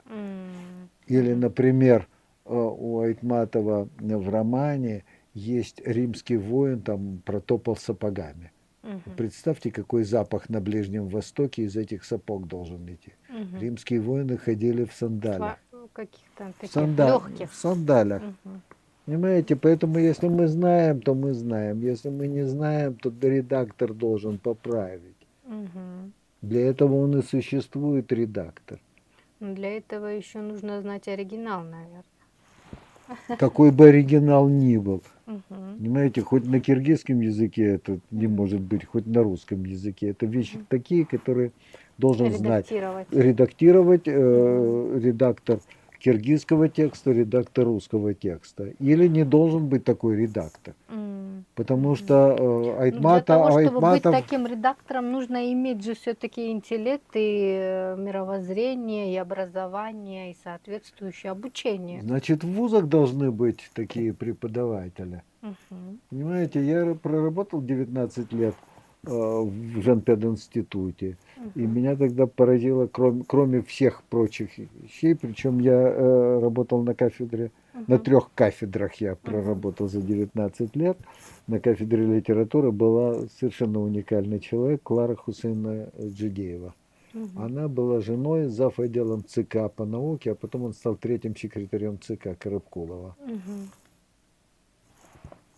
Или, например, у Айтматова в романе есть римский воин, там протопал сапогами. Представьте, какой запах на Ближнем Востоке из этих сапог должен идти. Римские воины ходили в сандалях. Каких-то таких легких. В сандалях. Понимаете, поэтому если мы знаем, то мы знаем. Если мы не знаем, то редактор должен поправить. Для этого он и существует, редактор. Но для этого еще нужно знать оригинал, наверное. Какой бы оригинал ни был. Понимаете, хоть на киргизском языке это не может быть, хоть на русском языке. Это вещи такие, которые должен знать. Редактировать редактор киргизского текста, редактор русского текста. Или не должен быть такой редактор. Потому что Айтматов... Для того, чтобы быть таким редактором, нужно иметь же все-таки интеллект и мировоззрение, и образование, и соответствующее обучение. Значит, в вузах должны быть такие преподаватели. Понимаете, я проработал 19 лет в Жан-Пед-институте. И меня тогда поразило, кроме всех прочих вещей, причем я работал на кафедре, на 3 кафедрах я проработал за 19 лет. На кафедре литературы была совершенно уникальный человек, Клара Хусейна Джидеева. Она была женой зав. Отделом ЦК по науке, а потом он стал 3-м секретарем ЦК Карабкулова.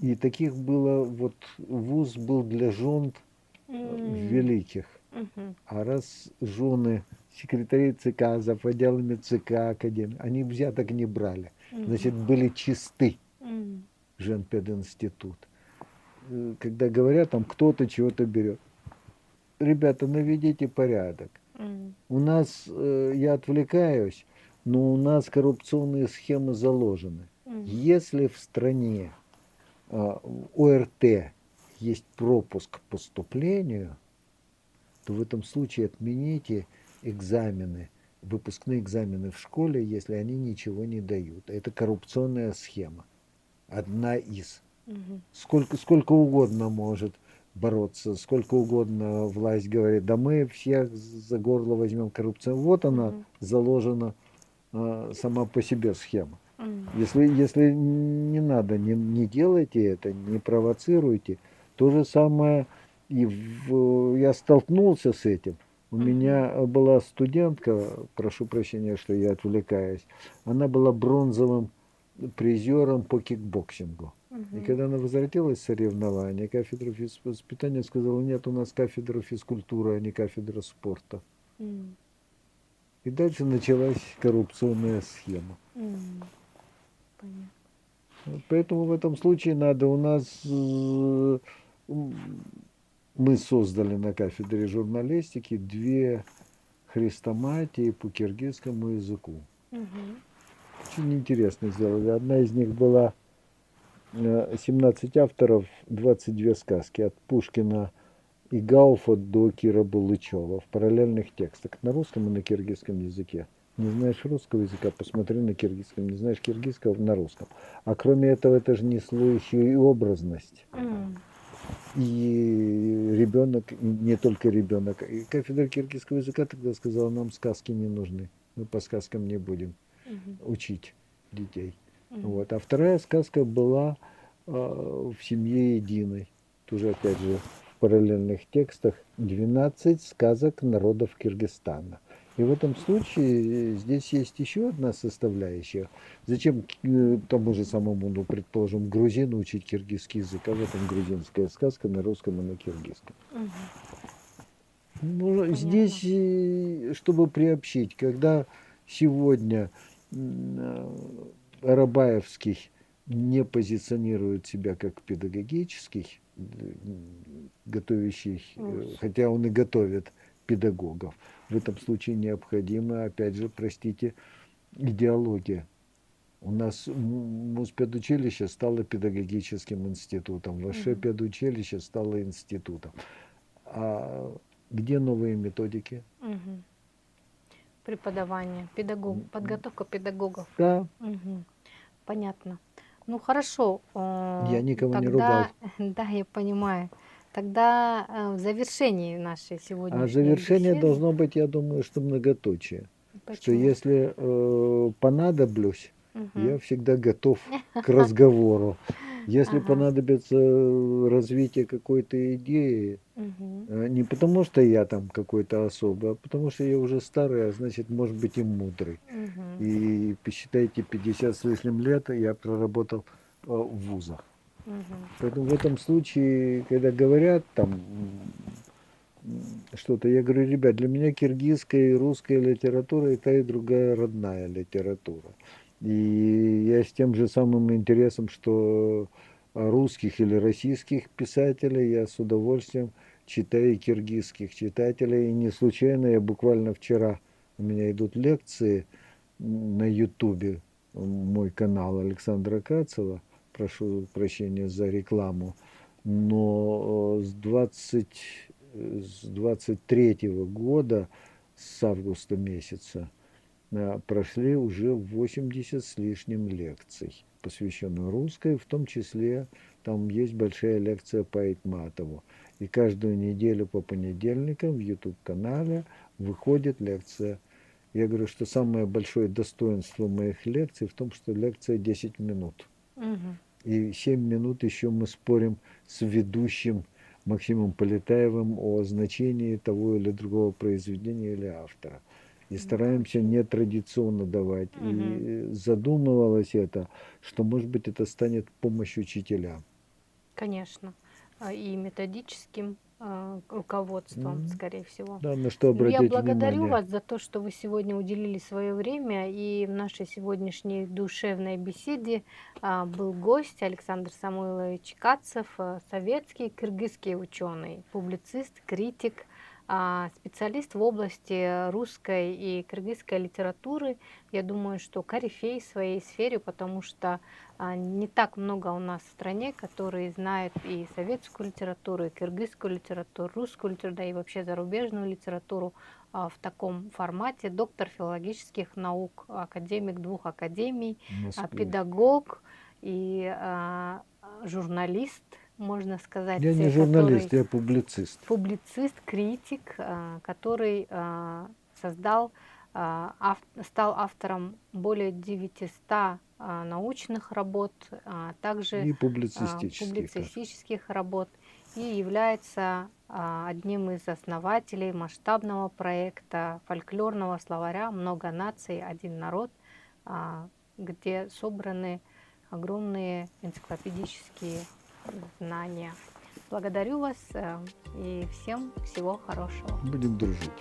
И таких было, вот вуз был для жен великих. А раз жены секретарей ЦК, зав. Отделами ЦК, академии, они взяток не брали. Значит, были чисты. Жан-Пед-институт. Когда говорят, там кто-то чего-то берет. Ребята, наведите порядок. У нас, я отвлекаюсь, но у нас коррупционные схемы заложены. Если в стране ОРТ есть пропуск к поступлению, то в этом случае отмените экзамены, выпускные экзамены в школе, если они ничего не дают. Это коррупционная схема. Одна из. Сколько угодно может бороться, сколько угодно власть говорит, да мы всех за горло возьмем коррупцию. Вот она заложена сама по себе схема. Если не надо, не делайте это, не провоцируйте. То же самое я столкнулся с этим. У меня была студентка, прошу прощения, что я отвлекаюсь, она была бронзовым призером по кикбоксингу. И когда она возвратилась с соревнований, кафедра физвоспитания сказала, нет, у нас кафедра физкультуры, а не кафедра спорта. И дальше началась коррупционная схема. Понятно. Поэтому в этом случае надо у нас... Мы создали на кафедре журналистики 2 хрестоматии по киргизскому языку. Очень интересно сделали. Одна из них была 17 авторов, 22 сказки от Пушкина и Гауфа до Кира Булычева в параллельных текстах на русском и на киргизском языке. Не знаешь русского языка, посмотри на киргизском. Не знаешь киргизского, на русском. А кроме этого, это же несло еще и образность. И ребенок, не только ребенок. И кафедра киргизского языка тогда сказала, нам сказки не нужны. Мы по сказкам не будем учить детей. Вот. А вторая сказка была в семье единой. Тоже, опять же, в параллельных текстах 12 сказок народов Киргизстана. И в этом случае здесь есть еще одна составляющая. Зачем тому же самому, ну, предположим, грузину учить киргизский язык, а в этом грузинская сказка на русском и на киргизском. Ну, здесь, чтобы приобщить, когда сегодня Арабаевский не позиционирует себя как педагогический, готовящий, хотя он и готовит педагогов. В этом случае необходима, опять же, простите, идеология. У нас Муспедучилище стало педагогическим институтом, высшее педучилище стало институтом. А где новые методики? Преподавание, подготовка педагогов. Да. Понятно. Ну хорошо. Я никого тогда, не ругал. Да, я понимаю. Тогда в завершении нашей сегодняшней завершение беседы... должно быть, я думаю, что многоточие. Почему? Что если понадоблюсь, я всегда готов к разговору. Если понадобится развитие какой-то идеи, не потому что я там какой-то особый, а потому что я уже старый, а значит, может быть, и мудрый. И посчитайте, 50 с лишним лет я проработал в вузах. Поэтому в этом случае, когда говорят там что-то, я говорю, ребят, для меня киргизская и русская литература и та, и другая родная литература. И я с тем же самым интересом, что русских или российских писателей, я с удовольствием читаю и киргизских читателей. И не случайно я буквально вчера, у меня идут лекции на ютубе, мой канал Александра Кацева, прошу прощения за рекламу, но с 23 года, с августа месяца, прошли уже 80 с лишним лекций, посвященных русской, в том числе там есть большая лекция по Айтматову. И каждую неделю по понедельникам в YouTube-канале выходит лекция. Я говорю, что самое большое достоинство моих лекций в том, что лекция 10 минут. И 7 минут еще мы спорим с ведущим Максимом Полетаевым о значении того или другого произведения или автора. И стараемся нетрадиционно давать. И задумывалось это, что, может быть, это станет помощью учителям. Конечно. И методическим руководством, скорее всего. Да, на что обратить Я благодарю внимание. вас за то, что вы сегодня уделили свое время. И в нашей сегодняшней душевной беседе был гость Александр Самойлович Кацев, советский, кыргызский ученый, публицист, критик, специалист в области русской и кыргызской литературы. Я думаю, что корифей в своей сфере, потому что не так много у нас в стране, которые знают и советскую литературу, и кыргызскую литературу, русскую литературу, да и вообще зарубежную литературу в таком формате. Доктор филологических наук, академик 2 академий, Москвы. педагог и журналист, можно сказать, Я не который журналист, я публицист. публицист, критик, который стал автором более 900 научных работ, а также И публицистических. публицистических работ, и является одним из основателей масштабного проекта фольклорного словаря «Много наций, один народ», где собраны огромные энциклопедические знания. Благодарю вас и всем всего хорошего. Будем дружить.